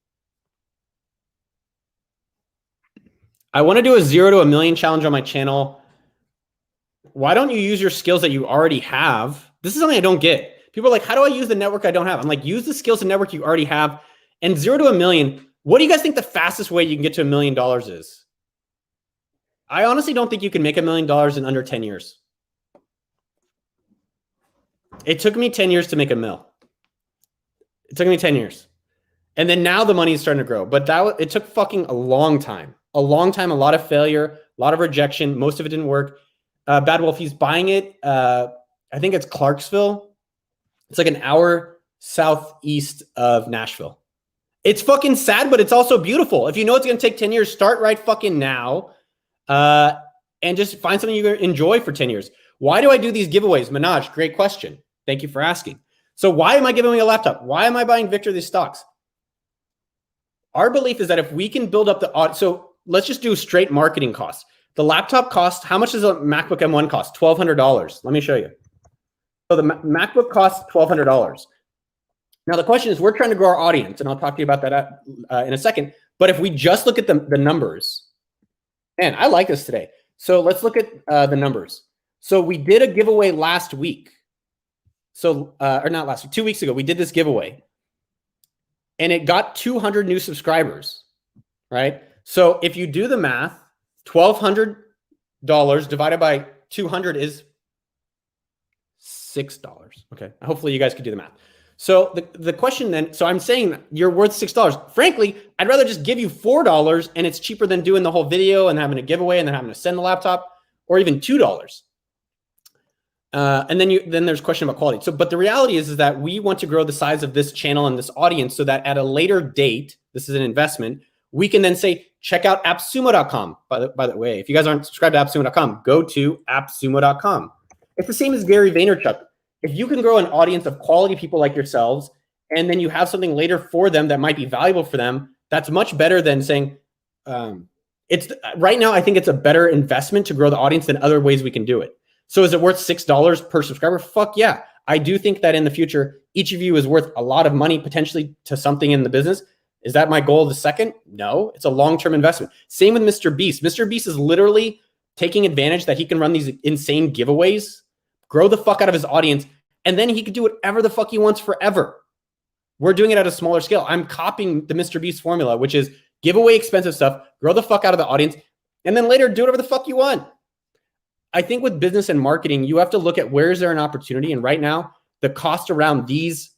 I want to do a 0 to $1 million challenge on my channel. Why don't you use your skills that you already have? This is something I don't get. People are like, how do I use the network I don't have? I'm like, use the skills and network you already have. And 0 to $1 million, what do you guys think the fastest way you can get to $1 million is? I honestly don't think you can make $1 million in under 10 years. It took me 10 years to make $1 million. It took me 10 years. And then now the money is starting to grow. But it took fucking a long time. A long time, a lot of failure, a lot of rejection. Most of it didn't work. Bad Wolf, he's buying it. I think it's Clarksville. It's like an hour southeast of Nashville. It's fucking sad, but it's also beautiful. If you know it's going to take 10 years, start right fucking now and just find something you enjoy for 10 years. Why do I do these giveaways? Manoj, great question. Thank you for asking. So why am I giving away a laptop? Why am I buying Victor these stocks? Our belief is that if we can build up so let's just do straight marketing costs. The laptop cost, how much does a MacBook M1 cost? $1,200. Let me show you. So the MacBook costs $1,200. Now the question is, we're trying to grow our audience, and I'll talk to you about that in a second. But if we just look at the numbers, man, I like this today. So let's look at the numbers. So we did a giveaway last week. So, or not last week, 2 weeks ago, we did this giveaway. And it got 200 new subscribers, right? So if you do the math, $1,200 divided by 200 is $6. Okay, hopefully you guys could do the math. So the question then, so I'm saying you're worth $6. Frankly, I'd rather just give you $4 and it's cheaper than doing the whole video and having a giveaway and then having to send the laptop, or even $2. And then there's a question about quality. So, but the reality is that we want to grow the size of this channel and this audience so that at a later date, this is an investment, we can then say, check out appsumo.com. By the way, if you guys aren't subscribed to appsumo.com, go to appsumo.com. It's the same as Gary Vaynerchuk. If you can grow an audience of quality people like yourselves, and then you have something later for them that might be valuable for them, that's much better than saying, it's right now, I think it's a better investment to grow the audience than other ways we can do it. So is it worth $6 per subscriber? Fuck yeah. I do think that in the future, each of you is worth a lot of money potentially to something in the business. Is that my goal the second? No, it's a long-term investment. Same with Mr. Beast. Mr. Beast is literally taking advantage that he can run these insane giveaways, grow the fuck out of his audience, and then he could do whatever the fuck he wants forever. We're doing it at a smaller scale. I'm copying the Mr. Beast formula, which is give away expensive stuff, grow the fuck out of the audience, and then later do whatever the fuck you want. I think with business and marketing, you have to look at where is there an opportunity. And right now, the cost around these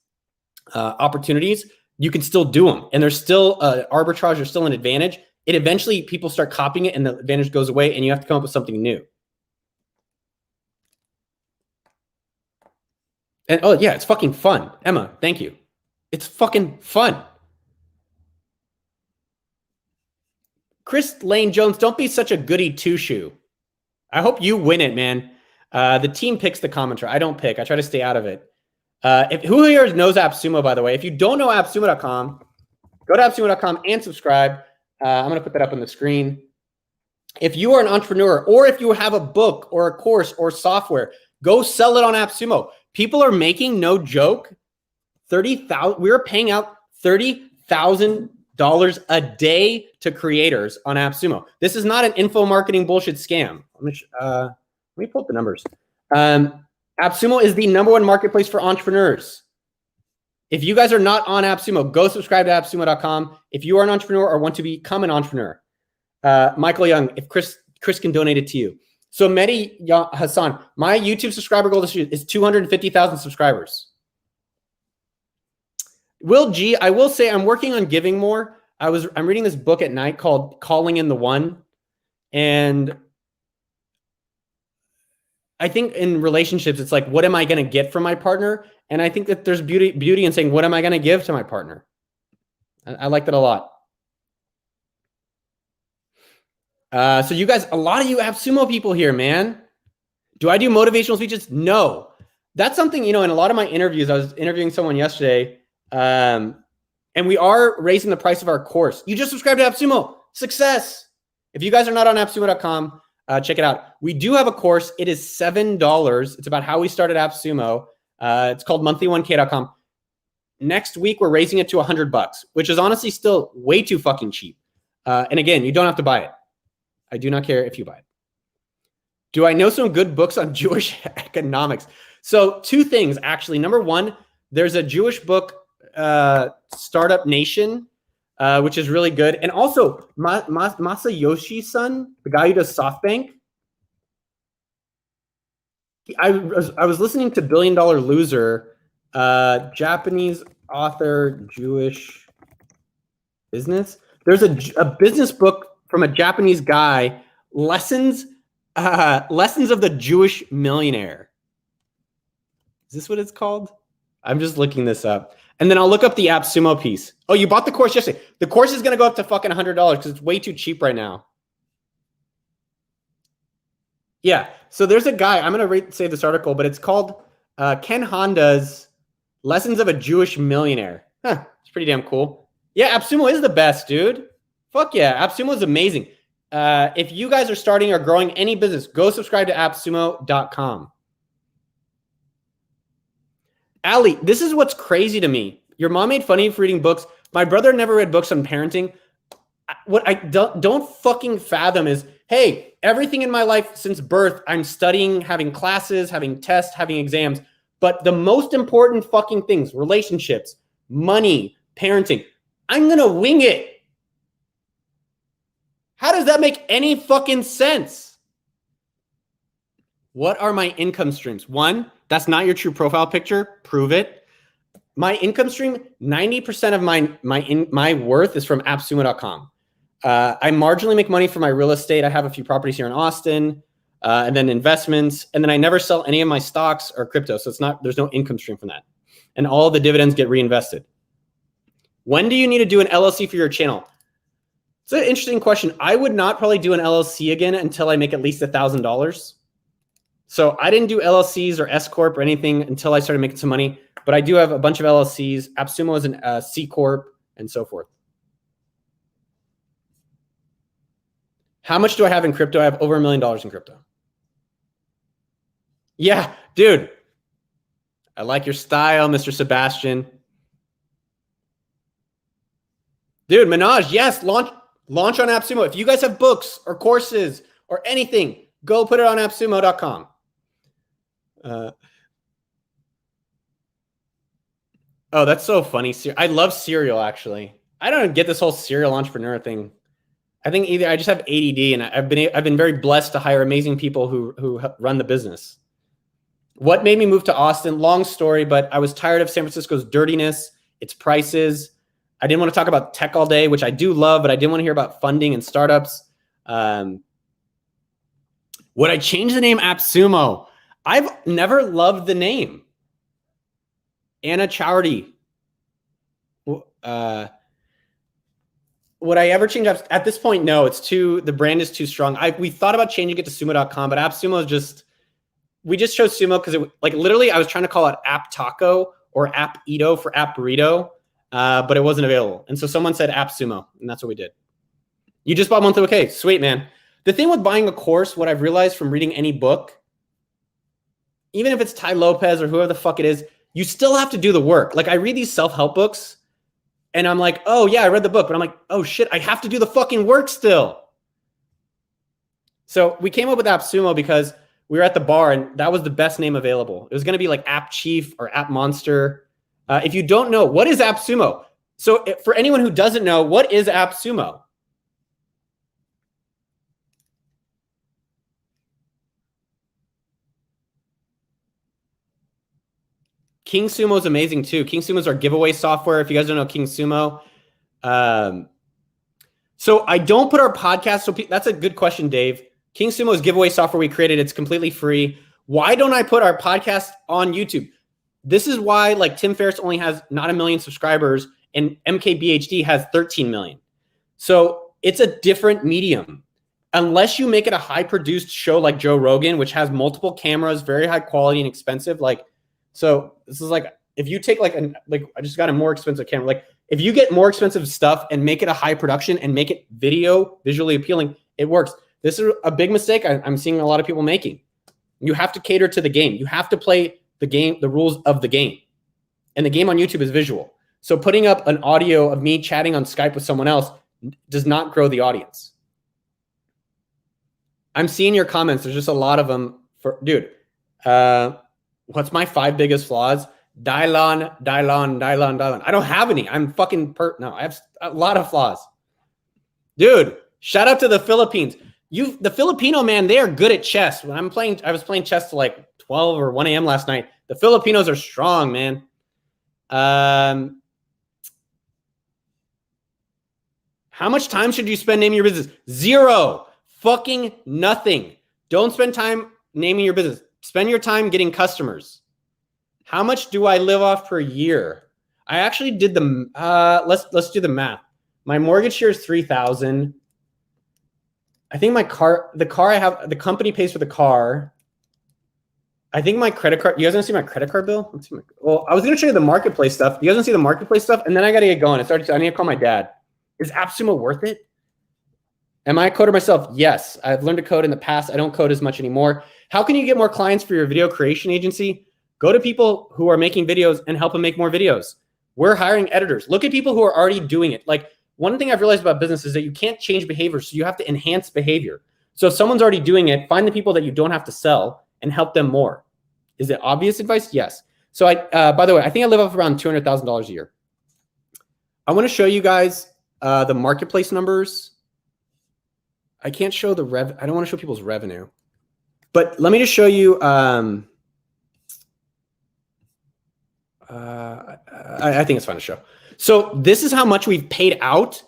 opportunities, you can still do them. And there's still arbitrage, there's still an advantage. It eventually, people start copying it and the advantage goes away and you have to come up with something new. And oh yeah, it's fucking fun. Emma, thank you. It's fucking fun. Chris Lane Jones, don't be such a goody two-shoe. I hope you win it, man. The team picks the commenter. I don't pick. I try to stay out of it. Who here knows AppSumo, by the way? If you don't know AppSumo.com, go to AppSumo.com and subscribe. I'm going to put that up on the screen. If you are an entrepreneur or if you have a book or a course or software, go sell it on AppSumo. People are making, no joke, $30,000. We're paying out $30,000 a day to creators on AppSumo. This is not an info marketing bullshit scam. Let me pull up the numbers. AppSumo is the #1 marketplace for entrepreneurs. If you guys are not on AppSumo, go subscribe to AppSumo.com. If you are an entrepreneur or want to become an entrepreneur, Michael Young, if Chris can donate it to you. So Mehdi Hassan, my YouTube subscriber goal this year is 250,000 subscribers. Will G, I will say I'm working on giving more. I'm reading this book at night called Calling in the One. And I think in relationships, it's like, what am I going to get from my partner? And I think that there's beauty in saying, what am I going to give to my partner? I like that a lot. So you guys, a lot of you AppSumo people here, man. Do I do motivational speeches? No. That's something, in a lot of my interviews, I was interviewing someone yesterday, and we are raising the price of our course. You just subscribe to AppSumo. Success. If you guys are not on AppSumo.com, check it out. We do have a course. It is $7. It's about how we started AppSumo. It's called monthly1k.com. Next week, we're raising it to $100, which is honestly still way too fucking cheap. And again, you don't have to buy it. I do not care if you buy it. Do I know some good books on Jewish economics? So 2 things, actually. Number 1, there's a Jewish book, Startup Nation, which is really good. And also, Masayoshi's son, the guy who does SoftBank, I was listening to Billion Dollar Loser, Japanese author, Jewish business. There's a business book from a Japanese guy, lessons of the Jewish millionaire. Is this what it's called? I'm just looking this up. And then I'll look up the AppSumo piece. Oh, you bought the course yesterday. The course is going to go up to fucking $100 because it's way too cheap right now. Yeah. So there's a guy, I'm going to save this article, but it's called Ken Honda's Lessons of a Jewish Millionaire. Huh. It's pretty damn cool. Yeah, AppSumo is the best, dude. Fuck yeah. AppSumo is amazing. If you guys are starting or growing any business, go subscribe to appsumo.com. Ali, this is what's crazy to me. Your mom made fun of you for reading books. My brother never read books on parenting. What I don't fucking fathom is, hey, everything in my life since birth, I'm studying, having classes, having tests, having exams. But the most important fucking things, relationships, money, parenting, I'm going to wing it. How does that make any fucking sense? What are my income streams? 1, that's not your true profile picture. Prove it. my income stream, 90% of my worth is from appsumo.com. I marginally make money from my real estate. I have a few properties here in Austin, and then investments, and then I never sell any of my stocks or crypto. So there's no income stream from that. And all the dividends get reinvested. When do you need to do an LLC for your channel? It's an interesting question. I would not probably do an LLC again until I make at least $1,000. So I didn't do LLCs or S Corp or anything until I started making some money, but I do have a bunch of LLCs. AppSumo is an C Corp and so forth. How much do I have in crypto? I have over $1 million in crypto. Yeah, dude. I like your style, Mr. Sebastian. Dude, Minaj, yes, launch on AppSumo. If you guys have books or courses or anything, go put it on appsumo.com. Oh, that's so funny. I love cereal, actually. I don't get this whole serial entrepreneur thing. I think either I just have ADD, and I've been very blessed to hire amazing people who run the business. What made me move to Austin? Long story, but I was tired of San Francisco's dirtiness, its prices. I didn't want to talk about tech all day, which I do love, but I didn't want to hear about funding and startups. Would I change the name AppSumo? I've never loved the name. Anna Chowdy. Would I ever change at this point? No, the brand is too strong. We thought about changing it to sumo.com, but AppSumo is just, we just chose Sumo because literally I was trying to call it App Taco or App Ito for App Burrito, but it wasn't available. And so someone said AppSumo, and that's what we did. You just bought monthly. Okay, sweet, man. The thing with buying a course, what I've realized from reading any book, even if it's Tai Lopez or whoever the fuck it is, you still have to do the work. Like I read these self-help books and I'm like, oh yeah, I read the book, but I'm like, oh shit, I have to do the fucking work still. So we came up with AppSumo because we were at the bar and that was the best name available. It was going to be like App Chief or App Monster. If you don't know, what is AppSumo? So for anyone who doesn't know, what is AppSumo? King Sumo is amazing too. King Sumo is our giveaway software. If you guys don't know King Sumo. So I don't put our podcast. So that's a good question, Dave. King Sumo is giveaway software we created. It's completely free. Why don't I put our podcast on YouTube? This is why like Tim Ferriss only has not 1 million subscribers and MKBHD has 13 million. So it's a different medium. Unless you make it a high produced show like Joe Rogan, which has multiple cameras, very high quality and expensive. So this is like, if you take I just got a more expensive camera. Like if you get more expensive stuff and make it a high production and make it visually appealing, it works. This is a big mistake I'm seeing a lot of people making. You have to cater to the game. You have to play the game, the rules of the game. And the game on YouTube is visual. So putting up an audio of me chatting on Skype with someone else does not grow the audience. I'm seeing your comments. There's just a lot of them. Dude, what's my 5 biggest flaws? Dylon. I don't have any. I'm fucking no, I have a lot of flaws. Dude, shout out to the Philippines. The Filipino, man, they are good at chess. When I was playing chess till like 12 or 1 a.m. last night. The Filipinos are strong, man. How much time should you spend naming your business? 0. Fucking nothing. Don't spend time naming your business. Spend your time getting customers. How much do I live off per year? I actually did let's do the math. My mortgage here is $3,000. I think the car I have, the company pays for the car. I think my credit card, you guys want to see my credit card bill? Well, I was going to show you the marketplace stuff. You guys want to see the marketplace stuff? And then I got to get going. I need to call my dad. Is AppSumo worth it? Am I a coder myself? Yes. I've learned to code in the past. I don't code as much anymore. How can you get more clients for your video creation agency? Go to people who are making videos and help them make more videos. We're hiring editors. Look at people who are already doing it. Like one thing I've realized about business is that you can't change behavior. So you have to enhance behavior. So if someone's already doing it, find the people that you don't have to sell and help them more. Is it obvious advice? Yes. So by the way, I think I live off around $200,000 a year. I want to show you guys the marketplace numbers. I can't show I don't want to show people's revenue, but let me just show you. I think it's fun to show. So this is how much we've paid out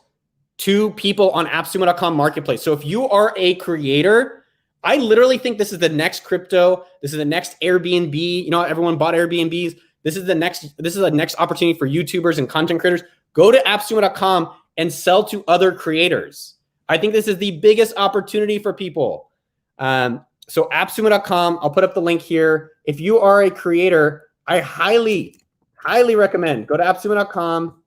to people on AppSumo.com marketplace. So if you are a creator, I literally think this is the next crypto. This is the next Airbnb. You know, everyone bought Airbnbs. This is the next opportunity for YouTubers and content creators. Go to AppSumo.com and sell to other creators. I think this is the biggest opportunity for people. So AppSumo.com, I'll put up the link here. If you are a creator, I highly recommend go to AppSumo.com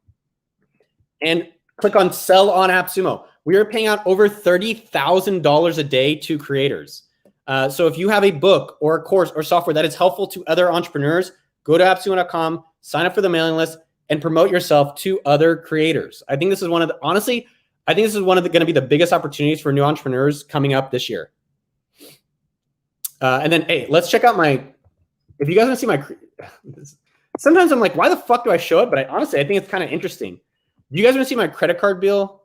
and click on sell on AppSumo. We are paying out over $30,000 a day to creators. So if you have a book or a course or software that is helpful to other entrepreneurs, go to AppSumo.com, sign up for the mailing list, and promote yourself to other creators. I think this is one of the, honestly, I think this is one of the going to be the biggest opportunities for new entrepreneurs coming up this year. And then, hey, let's check out my, if you guys want to see my, sometimes I'm like, why the fuck do I show it? But honestly, I think it's kind of interesting. Do you guys want to see my credit card bill?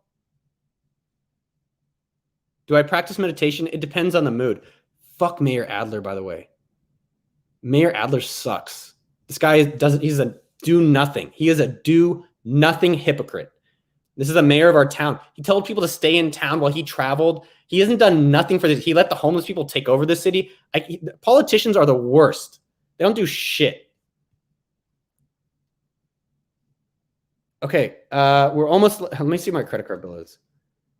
Do I practice meditation? It depends on the mood. Fuck Mayor Adler, by the way. Mayor Adler sucks. This guy he's a do nothing. He is a do nothing hypocrite. This is the mayor of our town. He told people to stay in town while he traveled. He hasn't done nothing for this. He let the homeless people take over the city. Politicians are the worst. They don't do shit. Okay, we're almost, let me see what my credit card bill is.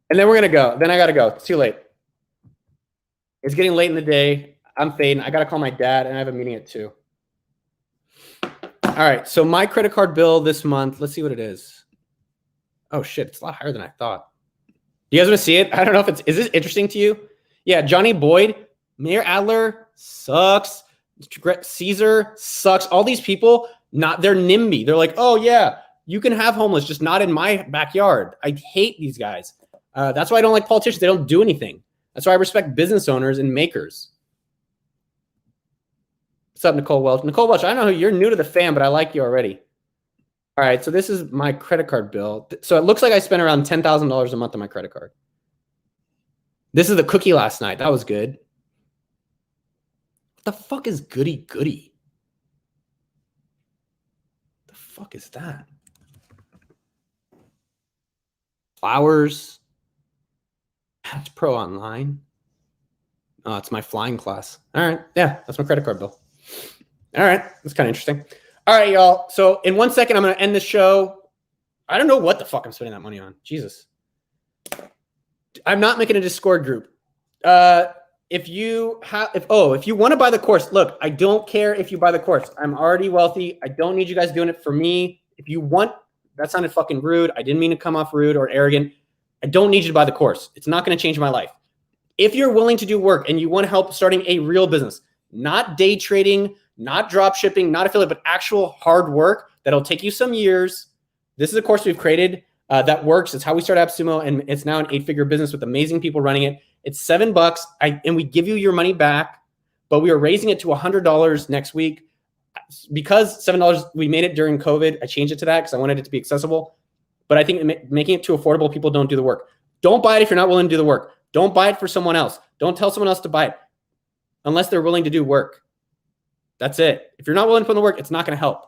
And then we're going to go. Then I got to go. It's too late. It's getting late in the day. I'm fading. I got to call my dad, and I have a meeting at 2. All right, so my credit card bill this month, let's see what it is. Oh, shit, it's a lot higher than I thought. Do you guys want to see it? I don't know if is this interesting to you? Yeah, Johnny Boyd, Mayor Adler sucks. Caesar sucks. All these people, they're NIMBY. They're like, oh, yeah, you can have homeless, just not in my backyard. I hate these guys. That's why I don't like politicians. They don't do anything. That's why I respect business owners and makers. What's up, Nicole Welch? Nicole Welch, I know you're new to the fam, but I like you already. All right, so this is my credit card bill. So it looks like I spent around $10,000 a month on my credit card. This is the cookie last night. That was good. What the fuck is goody goody? The fuck is that? Flowers. That's Pro Online. Oh, it's my flying class. All right. Yeah, that's my credit card bill. All right. That's kind of interesting. All right, y'all. So in 1 second, I'm going to end the show. I don't know what the fuck I'm spending that money on. Jesus. I'm not making a Discord group. If you want to buy the course, look, I don't care if you buy the course. I'm already wealthy. I don't need you guys doing it for me. If you want, that sounded fucking rude. I didn't mean to come off rude or arrogant. I don't need you to buy the course. It's not going to change my life. If you're willing to do work and you want to help starting a real business, not day trading, not drop shipping, not affiliate, but actual hard work that'll take you some years. This is a course we've created that works. It's how we start AppSumo, and it's now an 8-figure business with amazing people running it. It's $7, and we give you your money back, but we are raising it to $100 next week. Because $7, we made it during COVID. I changed it to that because I wanted it to be accessible. But I think making it too affordable, people don't do the work. Don't buy it if you're not willing to do the work. Don't buy it for someone else. Don't tell someone else to buy it unless they're willing to do work. That's it. If you're not willing to put in the work, it's not going to help.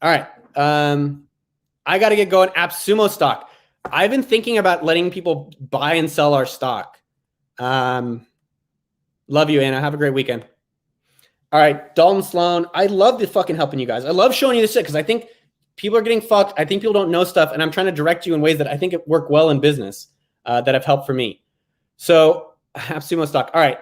All right. I got to get going. AppSumo stock. I've been thinking about letting people buy and sell our stock. Love you, Anna. Have a great weekend. All right. Dalton Sloan. I love the fucking helping you guys. I love showing you this shit because I think people are getting fucked. I think people don't know stuff, and I'm trying to direct you in ways that I think work well in business that have helped for me. So AppSumo stock. All right.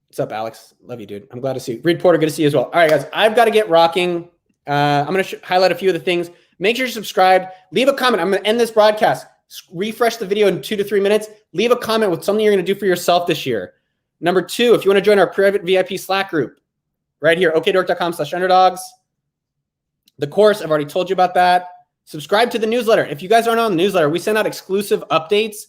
What's up, Alex? Love you, dude. I'm glad to see you. Reed Porter, good to see you as well. All right, guys, I've got to get rocking. I'm going to highlight a few of the things. Make sure you're subscribed. Leave a comment. I'm going to end this broadcast. Refresh the video in 2 to 3 minutes. Leave a comment with something you're going to do for yourself this year. Number 2, if you want to join our private VIP Slack group, right here, okdork.com/underdogs. The course, I've already told you about that. Subscribe to the newsletter. If you guys aren't on the newsletter, we send out exclusive updates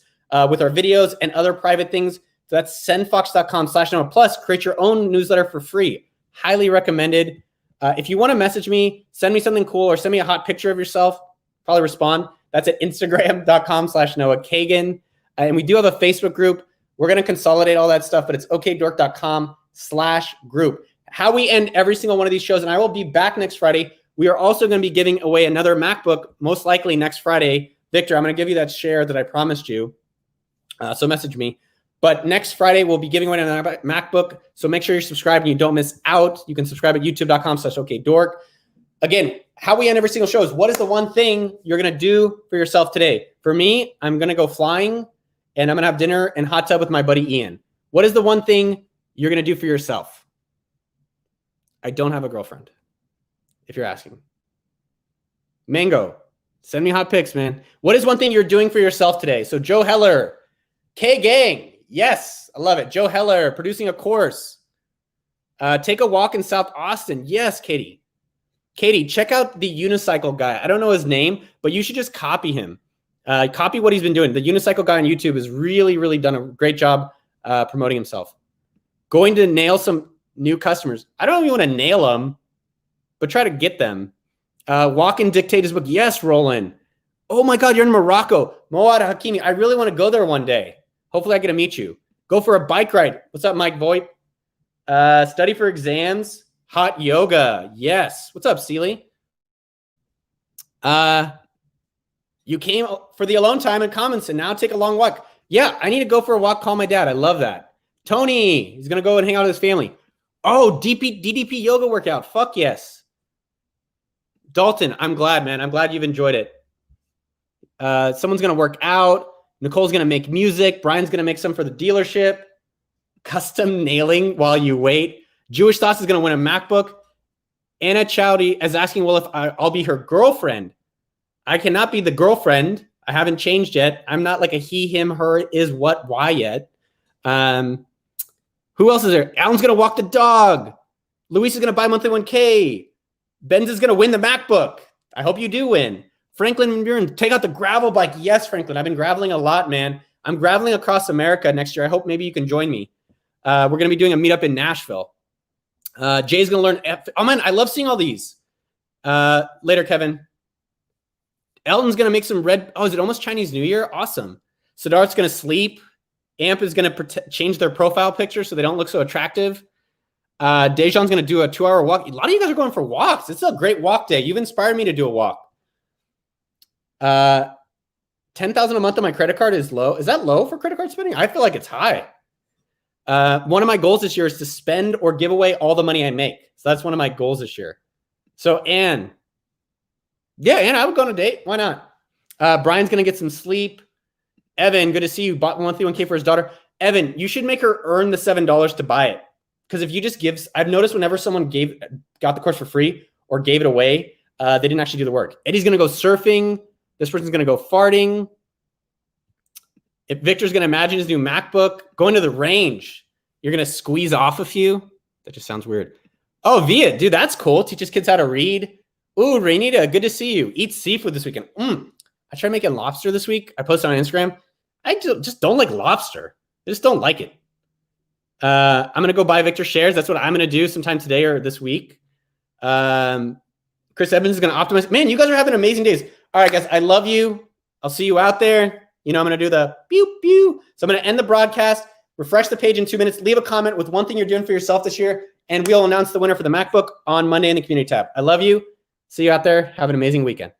with our videos and other private things. So that's sendfox.com/Noah. Plus, create your own newsletter for free. Highly recommended. If you want to message me, send me something cool or send me a hot picture of yourself. Probably respond. That's at instagram.com/Noah Kagan. And we do have a Facebook group. We're going to consolidate all that stuff, but it's okdork.com/group. how we end every single one of these shows, and I will be back next Friday. We are also going to be giving away another MacBook, most likely next Friday. Victor, I'm going to give you that share that I promised you. So message me. But next Friday, we'll be giving away another MacBook. So make sure you're subscribed and you don't miss out. You can subscribe at youtube.com/OKDork. Again, how we end every single show is, what is the one thing you're going to do for yourself today? For me, I'm going to go flying and I'm going to have dinner and hot tub with my buddy Ian. What is the one thing you're going to do for yourself? I don't have a girlfriend, if you're asking. Mango, send me hot pics, man. What is one thing you're doing for yourself today? So Joe Heller, K-Gang. Yes, I love it. Joe Heller, producing a course. Take a walk in South Austin. Yes, Katie. Katie, check out the unicycle guy. I don't know his name, but you should just copy him. Copy what he's been doing. The unicycle guy on YouTube has really, really done a great job promoting himself. Going to nail some new customers. I don't even want to nail them, but try to get them. Walk and dictate his book. Yes, Roland. Oh my God, you're in Morocco. Moad Hakimi. I really want to go there one day. Hopefully I get to meet you. Go for a bike ride. What's up, Mike Voigt? Study for exams. Hot yoga. Yes. What's up, Seely? You came for the alone time and comments and now take a long walk. Yeah, I need to go for a walk, call my dad. I love that. Tony, he's going to go and hang out with his family. Oh, DDP yoga workout. Fuck yes. Dalton, I'm glad, man. I'm glad you've enjoyed it. Someone's going to work out. Nicole's going to make music. Brian's going to make some for the dealership. Custom nailing while you wait. Jewish Thoughts is going to win a MacBook. Anna Chowdy is asking, well, if I'll be her girlfriend. I cannot be the girlfriend. I haven't changed yet. I'm not like a he, him, her, is, what, why yet. Who else is there? Alan's going to walk the dog. Luis is going to buy monthly 1K. Benz is going to win the MacBook. I hope you do win. Franklin Murin, take out the gravel bike. Yes, Franklin. I've been graveling a lot, man. I'm graveling across America next year. I hope maybe you can join me. We're going to be doing a meetup in Nashville. Jay's going to learn. Oh, man, I love seeing all these. Later, Kevin. Elton's going to make some red. Oh, is it almost Chinese New Year? Awesome. Siddharth's going to sleep. Amp is going to change their profile picture so they don't look so attractive. Dejan's going to do a 2-hour walk. A lot of you guys are going for walks. It's a great walk day. You've inspired me to do a walk. 10,000 a month on my credit card is low. Is that low for credit card spending? I feel like it's high. One of my goals this year is to spend or give away all the money I make. So that's one of my goals this year. So Anne. Yeah, Anne, I would go on a date. Why not? Brian's going to get some sleep. Evan, good to see you. Bought monthly 1K for his daughter. Evan, you should make her earn the $7 to buy it. Because if you just give, I've noticed whenever someone got the course for free or gave it away, they didn't actually do the work. Eddie's going to go surfing. This person's going to go farting. If Victor's going to imagine his new MacBook, going to the range, you're going to squeeze off a few. That just sounds weird. Oh, Via, dude, that's cool. Teaches kids how to read. Ooh, Rainita, good to see you. Eat seafood this weekend. I tried making lobster this week. I posted on Instagram. I just don't like lobster. I just don't like it. I'm going to go buy Victor shares. That's what I'm going to do sometime today or this week. Chris Evans is going to optimize. Man, you guys are having amazing days. All right, guys, I love you. I'll see you out there. You know, I'm going to do the pew, pew. So I'm going to end the broadcast, refresh the page in 2 minutes, leave a comment with one thing you're doing for yourself this year, and we'll announce the winner for the MacBook on Monday in the community tab. I love you. See you out there. Have an amazing weekend.